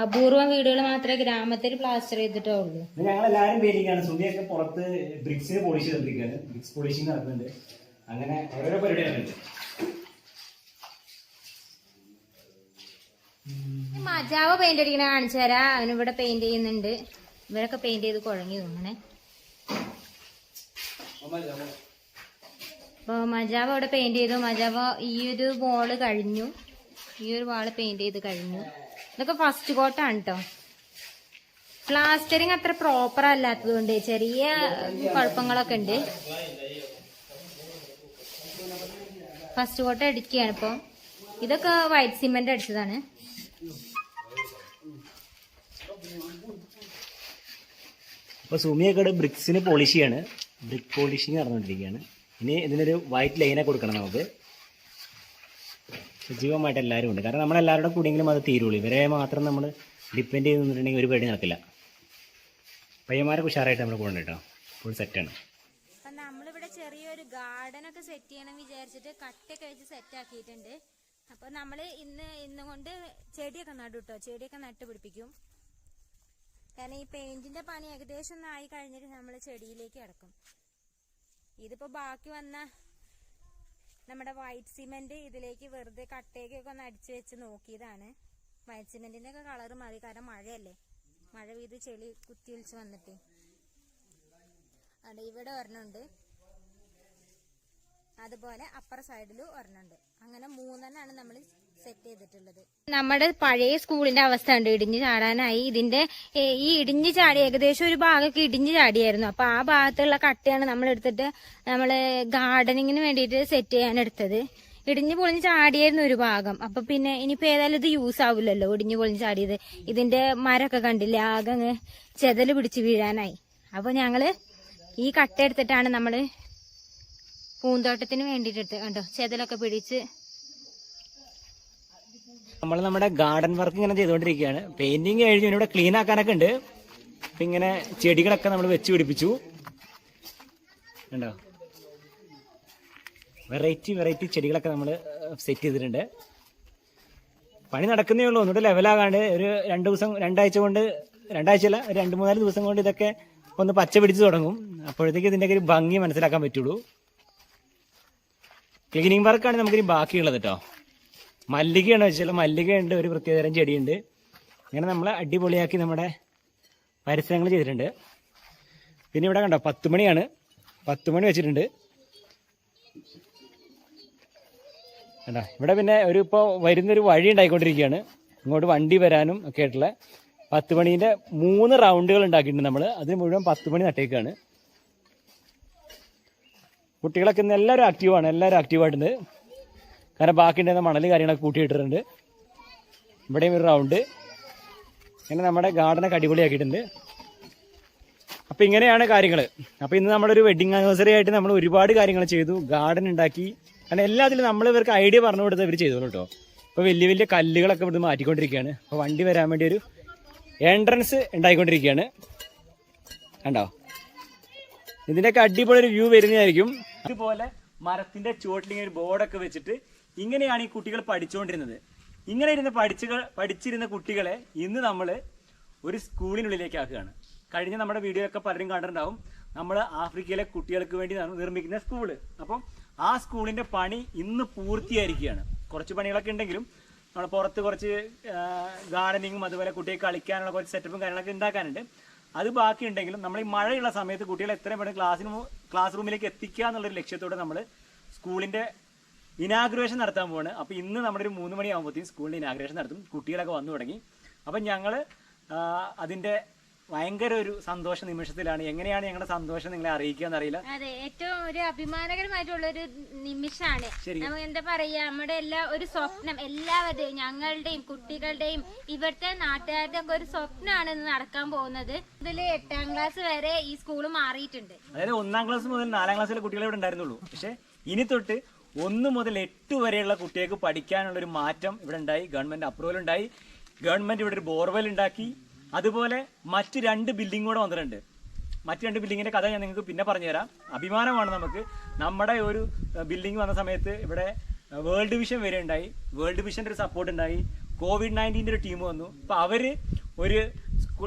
അപൂർവം വീടുകൾ മാത്രമേ ഗ്രാമത്തിൽ പ്ലാസ്റ്റർ ചെയ്തിട്ടേ ഉള്ളൂ. ഞങ്ങൾ എല്ലാവരും പെയിന്റിംഗാണ്. സുനിയൊക്കെ പുറത്ത് ബ്രിക്സിന് പോളിഷ് ചെയ്തിരിക്കുകയാണ്. ബ്രിക്സ് പോളിഷിങ് നടക്കുന്നുണ്ട്. അങ്ങനെ ഓരോരോ പരിപാടികളുണ്ട്. മജാവ് പെയിന്റ് അടിക്കണ കാണിച്ചു തരാം. അവനിവിടെ പെയിന്റ് ചെയ്യുന്നുണ്ട്. ഇവരൊക്കെ പെയിന്റ് ചെയ്ത് കുഴങ്ങി തോന്നണേ. അപ്പൊ മജാവ് അവിടെ പെയിന്റ് ചെയ്തു. മജാവ് ഈ ഒരു വാള് കഴിഞ്ഞു. ഈ ഒരു വാള് പെയിന്റ് ചെയ്ത് കഴിഞ്ഞു. ഇതൊക്കെ ഫസ്റ്റ് കോട്ടാണ് കേട്ടോ. പ്ലാസ്റ്ററിങ് അത്ര പ്രോപ്പർ അല്ലാത്തത് കൊണ്ട് ചെറിയ കുഴപ്പങ്ങളൊക്കെ ഉണ്ട്. ഫസ്റ്റ് കോട്ട് അടിക്കുകയാണ് ഇപ്പൊ. ഇതൊക്കെ വൈറ്റ് സിമെന്റ് അടിച്ചതാണ്. അപ്പൊ സുമിയൊക്കെ ബ്രിക്സിന് പോളിഷ് ചെയ്യാണ്. ബ്രിക്ക് പോളിഷിങ് നടന്നുകൊണ്ടിരിക്കുകയാണ്. ഇനി ഇതിനൊരു വൈറ്റ് ലൈനെ കൊടുക്കണം നമുക്ക്. സജീവമായിട്ട് എല്ലാവരും ഉണ്ട്. കാരണം നമ്മളെല്ലാവരുടെ കൂടിയെങ്കിലും അത് തീരുള്ളൂ. ഇവരെ മാത്രം നമ്മൾ ഡിപ്പെൻഡ് ചെയ്ത് നിന്നിട്ടുണ്ടെങ്കിൽ ഒരു പേടി നടക്കില്ല. പയ്യന്മാരൊക്കെ ഉഷാറായിട്ട് നമ്മൾ പോകണം കേട്ടോ. ഫുൾ സെറ്റാണ്. അപ്പം നമ്മളിവിടെ ചെറിയൊരു ഗാർഡനൊക്കെ സെറ്റ് ചെയ്യണം വിചാരിച്ചിട്ട് കട്ടൊക്കെ വെച്ച് സെറ്റ് ആക്കിയിട്ടുണ്ട്. അപ്പോൾ നമ്മൾ ഇന്ന് കൊണ്ട് ചെടിയൊക്കെ നടും കേട്ടോ. ചെടിയൊക്കെ നട്ട് പിടിപ്പിക്കും. കാരണം ഈ പെയിന്റിന്റെ പണി ഏകദേശം ഒന്ന് ആയി കഴിഞ്ഞിട്ട് നമ്മൾ ചെടിയിലേക്ക് കിടക്കും. ഇതിപ്പോ ബാക്കി വന്ന നമ്മുടെ വൈറ്റ് സിമെന്റ് ഇതിലേക്ക് വെറുതെ കട്ടയൊക്കെ ഒന്ന് അടിച്ചു വെച്ച് നോക്കിയതാണ്. വൈറ്റ് സിമെന്റിന്റെ ഒക്കെ കളർ മാറി. കാരണം മഴയല്ലേ, മഴ പെയ്ത് ചെളി കുത്തി ഒലിച്ച് വന്നിട്ട്. അവിടെ ഇവിടെ ഒരെണ്ണുണ്ട്, അതുപോലെ അപ്പുറ സൈഡിലും ഒരെണ്ണുണ്ട്. അങ്ങനെ 3 നമ്മൾ സെറ്റ് ചെയ്തിട്ടുള്ളത്. നമ്മുടെ പഴയ സ്കൂളിന്റെ അവസ്ഥ ഉണ്ട്. ഇടിഞ്ഞു ചാടാനായി. ഇതിന്റെ ഈ ഇടിഞ്ഞു ചാടി ഏകദേശം ഒരു ഭാഗമൊക്കെ ഇടിഞ്ഞു ചാടിയായിരുന്നു. അപ്പൊ ആ ഭാഗത്തുള്ള കട്ടയാണ് നമ്മൾ എടുത്തിട്ട് നമ്മള് ഗാർഡനിങ്ങിന് വേണ്ടിയിട്ട് സെറ്റ് ചെയ്യാൻ എടുത്തത്. ഇടിഞ്ഞു പൊളിഞ്ഞ് ചാടിയായിരുന്നു ഒരു ഭാഗം. അപ്പൊ പിന്നെ ഇനിയിപ്പോ ഏതായാലും ഇത് യൂസ് ആവില്ലല്ലോ, ഇടിഞ്ഞു പൊളിഞ്ഞ് ചാടിയത്. ഇതിന്റെ മരമൊക്കെ കണ്ടില്ലേ, ആകെ അങ്ങ് ചെതല് പിടിച്ച് വീഴാനായി. അപ്പൊ ഞങ്ങള് ഈ കട്ട എടുത്തിട്ടാണ് നമ്മള് പൂന്തോട്ടത്തിന് വേണ്ടിയിട്ട് എടുത്ത്. കണ്ടോ, ചെതലൊക്കെ പിടിച്ച്. നമ്മൾ നമ്മുടെ ഗാർഡൻ വർക്ക് ഇങ്ങനെ ചെയ്തുകൊണ്ടിരിക്കുകയാണ്. പെയിന്റിങ് കഴിഞ്ഞു, ഇവിടെ ക്ലീൻ ആക്കാനൊക്കെ ഉണ്ട്. അപ്പം ഇങ്ങനെ ചെടികളൊക്കെ നമ്മൾ വെച്ച് പിടിപ്പിച്ചു. ഉണ്ടോ, വെറൈറ്റി ചെടികളൊക്കെ നമ്മൾ സെറ്റ് ചെയ്തിട്ടുണ്ട്. പണി നടക്കുന്നേ ഉള്ളൂ, ഒന്നുകൂടെ ലെവലാകാണ്ട് ഒരു 2-3 ദിവസം കൊണ്ട് ഇതൊക്കെ ഒന്ന് പച്ച പിടിച്ച് തുടങ്ങും. അപ്പോഴത്തേക്ക് ഇതിൻ്റെ ഒരു ഭംഗി മനസ്സിലാക്കാൻ പറ്റുള്ളൂ. ക്ലീനിങ് വർക്കാണ് നമുക്കിനി ബാക്കിയുള്ളത് കേട്ടോ. മല്ലികയാണ് വെച്ചാൽ മല്ലികയുണ്ട്, ഒരു പ്രത്യേകതരം ചെടിയുണ്ട്. ഇങ്ങനെ നമ്മൾ അടിപൊളിയാക്കി നമ്മുടെ പരിസരങ്ങൾ ചെയ്തിട്ടുണ്ട്. പിന്നെ ഇവിടെ കണ്ടോ 10 മണിയാണ്, 10 മണി വെച്ചിട്ടുണ്ട്. കണ്ടോ, ഇവിടെ പിന്നെ ഇപ്പോൾ വരുന്നൊരു വഴി ഉണ്ടായിക്കൊണ്ടിരിക്കുകയാണ്, ഇങ്ങോട്ട് വണ്ടി വരാനും ഒക്കെ ആയിട്ടുള്ള. 10 മണീൻ്റെ 3 റൗണ്ടുകൾ ഉണ്ടാക്കിയിട്ടുണ്ട് നമ്മൾ. അതിന് മുഴുവൻ 10 മണി നട്ടേക്കാണ്. കുട്ടികളൊക്കെ ഇന്ന് എല്ലാവരും ആക്റ്റീവായിട്ടുണ്ട്. കാരണം ബാക്കി ഉണ്ടായിരുന്ന മണൽ കാര്യങ്ങളൊക്കെ കൂട്ടിയിട്ടിട്ടുണ്ട്. ഇവിടെയും ഒരു റൗണ്ട്. ഇങ്ങനെ നമ്മുടെ ഗാർഡനൊക്കെ അടിപൊളിയാക്കിയിട്ടുണ്ട്. അപ്പം ഇങ്ങനെയാണ് കാര്യങ്ങൾ. അപ്പോൾ ഇന്ന് നമ്മളൊരു വെഡിങ് ആനിവേഴ്സറി ആയിട്ട് നമ്മൾ ഒരുപാട് കാര്യങ്ങൾ ചെയ്തു, ഗാർഡൻ ഉണ്ടാക്കി. കാരണം എല്ലാത്തിലും നമ്മൾ ഇവർക്ക് ഐഡിയ പറഞ്ഞു കൊടുത്ത് ഇവർ ചെയ്തോളൂ കേട്ടോ. ഇപ്പോൾ വലിയ കല്ലുകളൊക്കെ ഇവിടുന്ന് മാറ്റിക്കൊണ്ടിരിക്കുകയാണ്. അപ്പോൾ വണ്ടി വരാൻ വേണ്ടി ഒരു എൻട്രൻസ് ഉണ്ടായിക്കൊണ്ടിരിക്കുകയാണ്. കണ്ടോ, ഇതിൻ്റെയൊക്കെ അടിപൊളി ഒരു വ്യൂ വരുന്നതായിരിക്കും. അതുപോലെ മരത്തിൻ്റെ ചുവട്ടിലിങ്ങനെ ഒരു ബോർഡൊക്കെ വെച്ചിട്ട് ഇങ്ങനെയാണ് ഈ കുട്ടികൾ പഠിച്ചുകൊണ്ടിരുന്നത്. ഇങ്ങനെ പഠിച്ചിരുന്ന കുട്ടികളെ ഇന്ന് നമ്മൾ ഒരു സ്കൂളിനുള്ളിലേക്ക് ആക്കുകയാണ്. കഴിഞ്ഞ നമ്മുടെ വീഡിയോ ഒക്കെ പലരും കണ്ടിട്ടുണ്ടാവും. നമ്മൾ ആഫ്രിക്കയിലെ കുട്ടികൾക്ക് വേണ്ടി നിർമ്മിക്കുന്ന സ്കൂള്. അപ്പം ആ സ്കൂളിൻ്റെ പണി ഇന്ന് പൂർത്തിയായിരിക്കുകയാണ്. കുറച്ച് പണികളൊക്കെ ഉണ്ടെങ്കിലും നമ്മൾ പുറത്ത് കുറച്ച് ഗാർഡനിങ്ങും അതുപോലെ കുട്ടികൾക്ക് കളിക്കാനുള്ള കുറച്ച് സെറ്റപ്പും കാര്യങ്ങളൊക്കെ ഉണ്ടാക്കാനുണ്ട്. അത് ബാക്കിയുണ്ടെങ്കിലും നമ്മൾ ഈ മഴയുള്ള സമയത്ത് കുട്ടികളെ എത്രയും പെട്ടെന്ന് ക്ലാസ് റൂമിലേക്ക് എത്തിക്കുക എന്നുള്ളൊരു ലക്ഷ്യത്തോടെ നമ്മൾ സ്കൂളിൻ്റെ ഇനാഗുറേഷൻ നടത്താൻ പോവാണ്. അപ്പോൾ ഇന്ന് നമ്മളൊരു 3 മണിയാകുമ്പോഴത്തേക്കും സ്കൂളിൻ്റെ ഇനാഗുറേഷൻ നടത്തും. കുട്ടികളൊക്കെ വന്നു തുടങ്ങി. അപ്പം ഞങ്ങൾ അതിൻ്റെ ഭയങ്കര ഒരു സന്തോഷ നിമിഷത്തിലാണ്. എങ്ങനെയാണ് ഞങ്ങളുടെ സന്തോഷം നിങ്ങളെ അറിയിക്കുക എന്നറിയില്ല. അതെ, ഏറ്റവും ഒരു അഭിമാനകരമായിട്ടുള്ള ഒരു നിമിഷമാണ്. നമുക്ക് എന്താ പറയാ, നമ്മുടെ ഒരു സ്വപ്നം, എല്ലാവരുടെയും, ഞങ്ങളുടെയും കുട്ടികളുടെയും ഇവിടുത്തെ നാട്ടുകാരുടെ ഒക്കെ ഒരു സ്വപ്നമാണ് ഇന്ന് നടക്കാൻ പോകുന്നത്. ഇതിൽ 8ാം ക്ലാസ് വരെ ഈ സ്കൂള് മാറിയിട്ടുണ്ട്. അതായത് 1ാം ക്ലാസ് മുതൽ 4ാം ക്ലാസ്സിലെ കുട്ടികളെ ഇവിടെ ഉണ്ടായിരുന്നുള്ളൂ. പക്ഷെ ഇനി തൊട്ട് 1 മുതൽ 8 വരെയുള്ള കുട്ടികൾക്ക് പഠിക്കാനുള്ള ഒരു മാറ്റം ഇവിടെ ഉണ്ടായി. ഗവൺമെന്റ് അപ്രൂവൽ ഉണ്ടായി. ഗവൺമെന്റ് ഇവിടെ ഒരു ബോർവെൽ ഉണ്ടാക്കി. അതുപോലെ മറ്റ് 2 ബിൽഡിംഗ് കൂടെ വന്നിട്ടുണ്ട്. മറ്റ് 2 ബിൽഡിങ്ങിന്റെ കഥ ഞാൻ നിങ്ങൾക്ക് പിന്നെ പറഞ്ഞുതരാം. അഭിമാനമാണ് നമുക്ക്. നമ്മുടെ ഒരു ബിൽഡിംഗ് വന്ന സമയത്ത് ഇവിടെ വേൾഡ് വിഷൻ വരെ ഉണ്ടായി. വേൾഡ് വിഷന്റെ ഒരു സപ്പോർട്ട് ഉണ്ടായി. COVID-19 ഒരു ടീം വന്നു. അപ്പോൾ അവര് ഒരു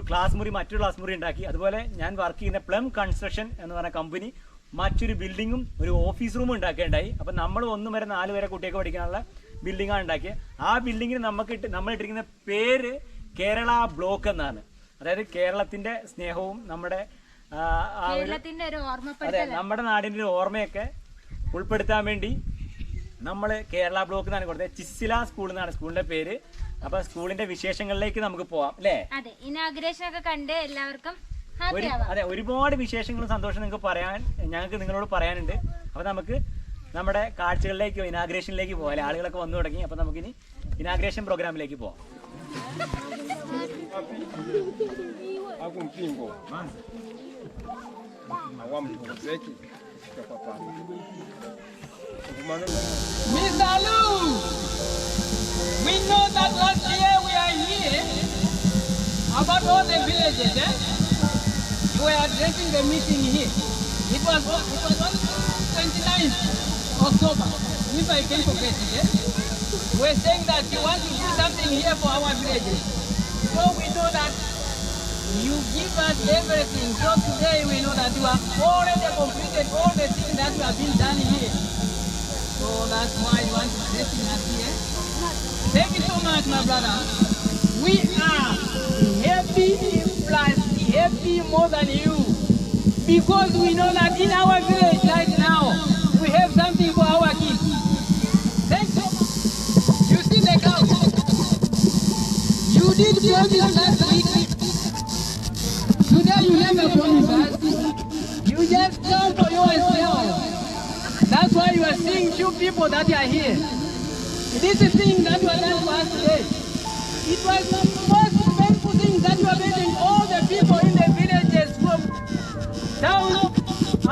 ക്ലാസ് മുറി, മറ്റൊരു ക്ലാസ് മുറി ഉണ്ടാക്കി. അതുപോലെ ഞാൻ വർക്ക് ചെയ്യുന്ന പ്ലം കൺസ്ട്രക്ഷൻ എന്ന് പറഞ്ഞ കമ്പനി മറ്റൊരു ബിൽഡിങ്ങും ഒരു ഓഫീസ് റൂമും ഉണ്ടാക്കിയിട്ടുണ്ടായി. അപ്പം നമ്മൾ 1 വരെ 4 വരെ കുട്ടിയൊക്കെ പഠിക്കാനുള്ള ബിൽഡിങ്ങാണ് ഉണ്ടാക്കിയത്. ആ ബിൽഡിങ്ങിന് നമ്മൾ ഇട്ടിരിക്കുന്ന പേര് കേരള ബ്ലോക്ക് എന്നാണ്. അതായത് കേരളത്തിന്റെ സ്നേഹവും നമ്മുടെ നമ്മുടെ നാടിന്റെ ഒരു ഓർമ്മയൊക്കെ ഉൾപ്പെടുത്താൻ വേണ്ടി നമ്മൾ കേരള ബ്ലോക്ക് എന്നാണ് കൊടുത്തത്. ചിസ്സില സ്കൂൾ എന്നാണ് സ്കൂളിന്റെ പേര്. അപ്പൊ സ്കൂളിന്റെ വിശേഷങ്ങളിലേക്ക് നമുക്ക് പോവാം അല്ലേ? ഇനാഗുറേഷൻ ഒക്കെ കണ്ട് എല്ലാവർക്കും അതെ, ഒരുപാട് വിശേഷങ്ങളും സന്തോഷം ഞങ്ങൾക്ക് നിങ്ങളോട് പറയാനുണ്ട്. അപ്പൊ നമുക്ക് നമ്മുടെ കാഴ്ചകളിലേക്കോ ഇനാഗ്രേഷനിലേക്ക് പോകാം. ആളുകളൊക്കെ വന്നു തുടങ്ങി. അപ്പൊ നമുക്കിനി ഇനാഗ്രേഷൻ പ്രോഗ്രാമിലേക്ക് പോവാം. Mr. Lu, we know that last year we are here about all the villages. You were addressing the meeting here. It was on 29th October, if I can forget it. We were saying that you want to do something here for our villages. So we know that you give us everything. So today we know that you have already completed all the things that have been done here. So that's why you want to blessing us here. Thank you so much, my brother. We are happy plus happy more than you. Because we know that in our village right now, we have something for our kids. Thank you. You see the cow? You did promise last week. Today you never promised us. You just come for yourself. That's why you are seeing few people that are here. This is thing that you are done for us today. It was the most painful thing that you are making all the people in the villages from down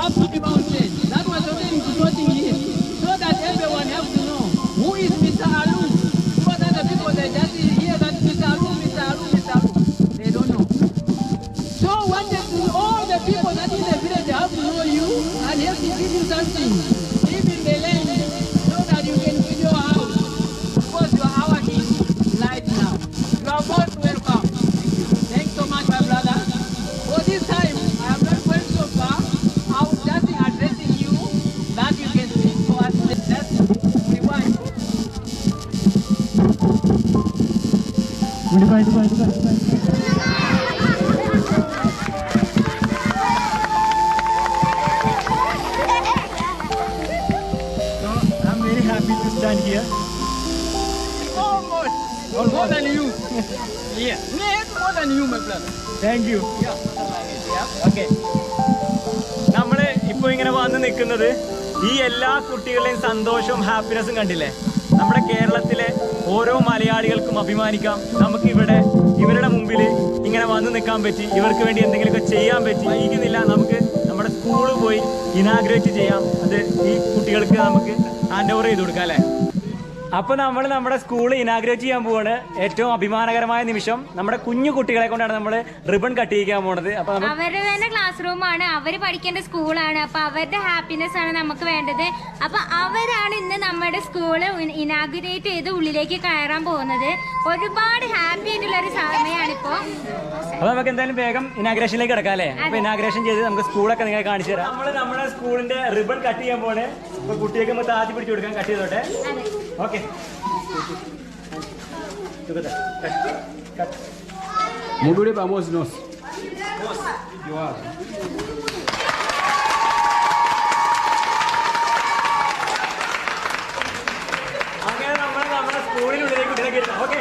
up to the mountain. That was the thing supporting here. So that everyone has to know who is Mr. Alu. Because other people they just give you something. Live in the land so that you can build your house. Because you are our king right now. You are most welcome. Thanks so much, my brother. For this time, I am not going so far. I will just be addressing you that you can speak for us. That's we want. So I'm very happy to stand here. Almost. More than you. Yeah. More than you, my brother. Thank you. Okay, നമ്മള് ഇപ്പൊ ഇങ്ങനെ വന്ന് നിൽക്കുന്നത് ഈ എല്ലാ കുട്ടികളുടെയും സന്തോഷവും ഹാപ്പിനെസ്സും കണ്ടില്ലേ? നമ്മുടെ കേരളത്തിലെ ഓരോ മലയാളികൾക്കും അഭിമാനിക്കാം. നമുക്ക് ഇവരുടെ മുമ്പിൽ ഇങ്ങനെ വന്ന് നിൽക്കാൻ പറ്റി, ഇവർക്ക് വേണ്ടി എന്തെങ്കിലുമൊക്കെ ചെയ്യാൻ പറ്റി. വൈകുന്നില്ല, നമുക്ക് നമ്മുടെ സ്കൂള് പോയി ഇനാഗ്രേറ്റ് ചെയ്യാം. അത് ഈ കുട്ടികൾക്ക് നമുക്ക് ഹാൻഡ് ഓവർ ചെയ്ത് കൊടുക്കാം അല്ലേ? അപ്പൊ നമ്മൾ നമ്മുടെ സ്കൂൾ ഇനാഗ്രേറ്റ് ചെയ്യാൻ പോവാണ്. ഏറ്റവും അഭിമാനകരമായ നിമിഷം. നമ്മുടെ കുഞ്ഞു കുട്ടികളെ കൊണ്ടാണ് നമ്മൾ റിബൺ കട്ട് ചെയ്യിക്കാൻ പോണത്. അപ്പൊ അവരുടെ തന്നെ ക്ലാസ് റൂമാണ്, അവര് പഠിക്കേണ്ട സ്കൂളാണ്. അപ്പൊ അവരുടെ ഹാപ്പിനെസ് ആണ് നമുക്ക് വേണ്ടത്. അപ്പൊ അവരാണ് ഇന്ന് നമ്മുടെ സ്കൂള് ഇനാഗ്രേറ്റ് ചെയ്ത് ഉള്ളിലേക്ക് കയറാൻ പോകുന്നത്. ഒരുപാട് ഹാപ്പി ആയിട്ടുള്ള ഒരു സമയമാണിപ്പോ. അപ്പൊ നമുക്ക് എന്തായാലും വേഗം ഇനാഗ്രേഷനിലേക്ക് കിടക്കാം അല്ലേ? അപ്പൊ ഇനാഗ്രേഷൻ ചെയ്ത് നമുക്ക് സ്കൂളൊക്കെ നിങ്ങൾ കാണിച്ചു തരാം. നമ്മൾ നമ്മുടെ സ്കൂളിന്റെ റിബൺ കട്ട് ചെയ്യാൻ പോണേ. അപ്പൊ കുട്ടിയൊക്കെ നമുക്ക് ആദ്യം പിടിച്ചു കൊടുക്കാൻ കട്ട് ചെയ്തോട്ടെ. Okay, Mudure vamos nos. അങ്ങനെ നമ്മൾ നമ്മുടെ സ്കൂളിനുള്ളിലേക്ക് കുട്ടികളൊക്കെ ഇരുത്താം. ഓക്കെ,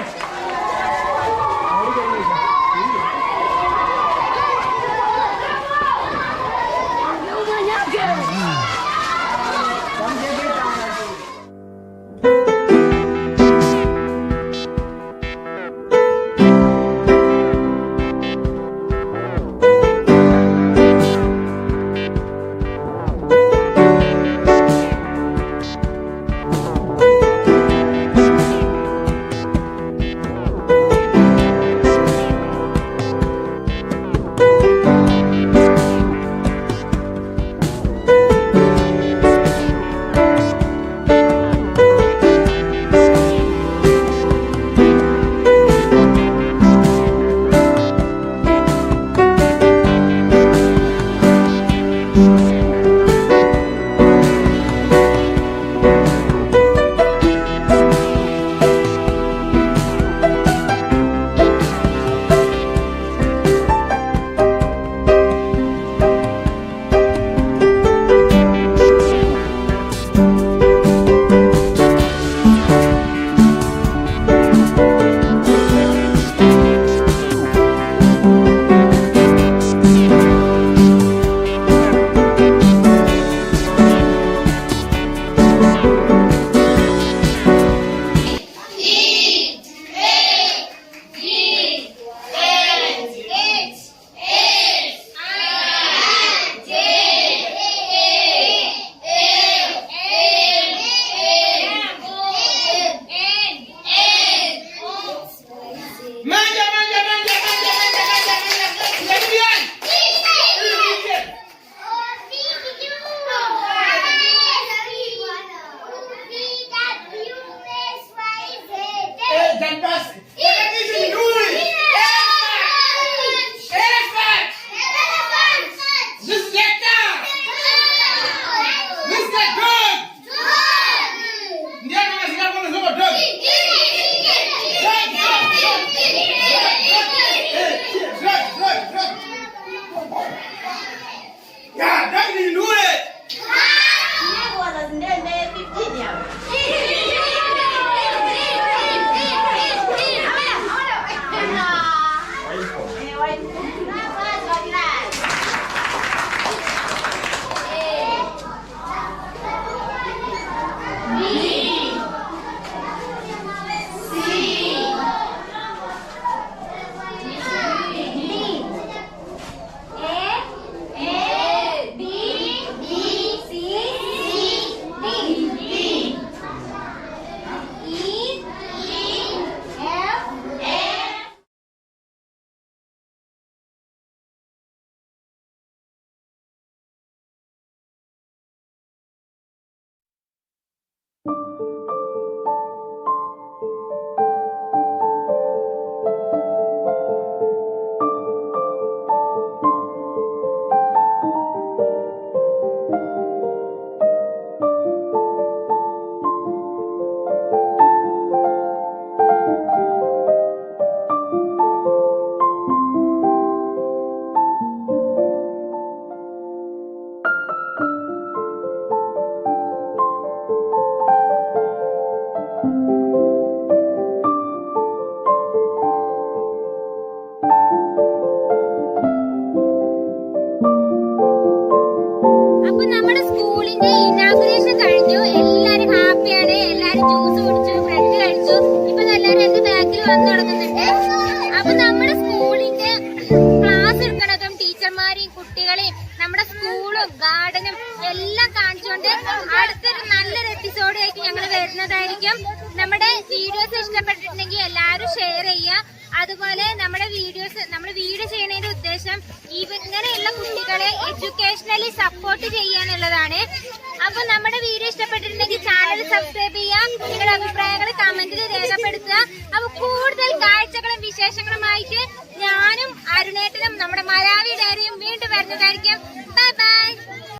ഗാർഡനും എല്ലാം കാണിച്ചുകൊണ്ട് അടുത്തൊരു നല്ലൊരു എപ്പിസോഡ് ആയിട്ട് ഞങ്ങൾ വരുന്നതായിരിക്കും. നമ്മുടെ വീഡിയോസ് ഇഷ്ടപ്പെട്ടിട്ടുണ്ടെങ്കിൽ എല്ലാവരും ഷെയർ ചെയ്യുക. അതുപോലെ നമ്മുടെ വീഡിയോസ് നമ്മൾ വീഡിയോ ചെയ്യുന്നതിന്റെ ഉദ്ദേശം ഇങ്ങനെയുള്ള കുട്ടികളെ എഡ്യൂക്കേഷണലി സപ്പോർട്ട് ചെയ്യാനുള്ളതാണ്. അപ്പൊ നമ്മുടെ വീഡിയോ ഇഷ്ടപ്പെട്ടിട്ടുണ്ടെങ്കിൽ ചാനൽ സബ്സ്ക്രൈബ് ചെയ്യുക. നിങ്ങളുടെ അഭിപ്രായങ്ങൾ കമന്റ്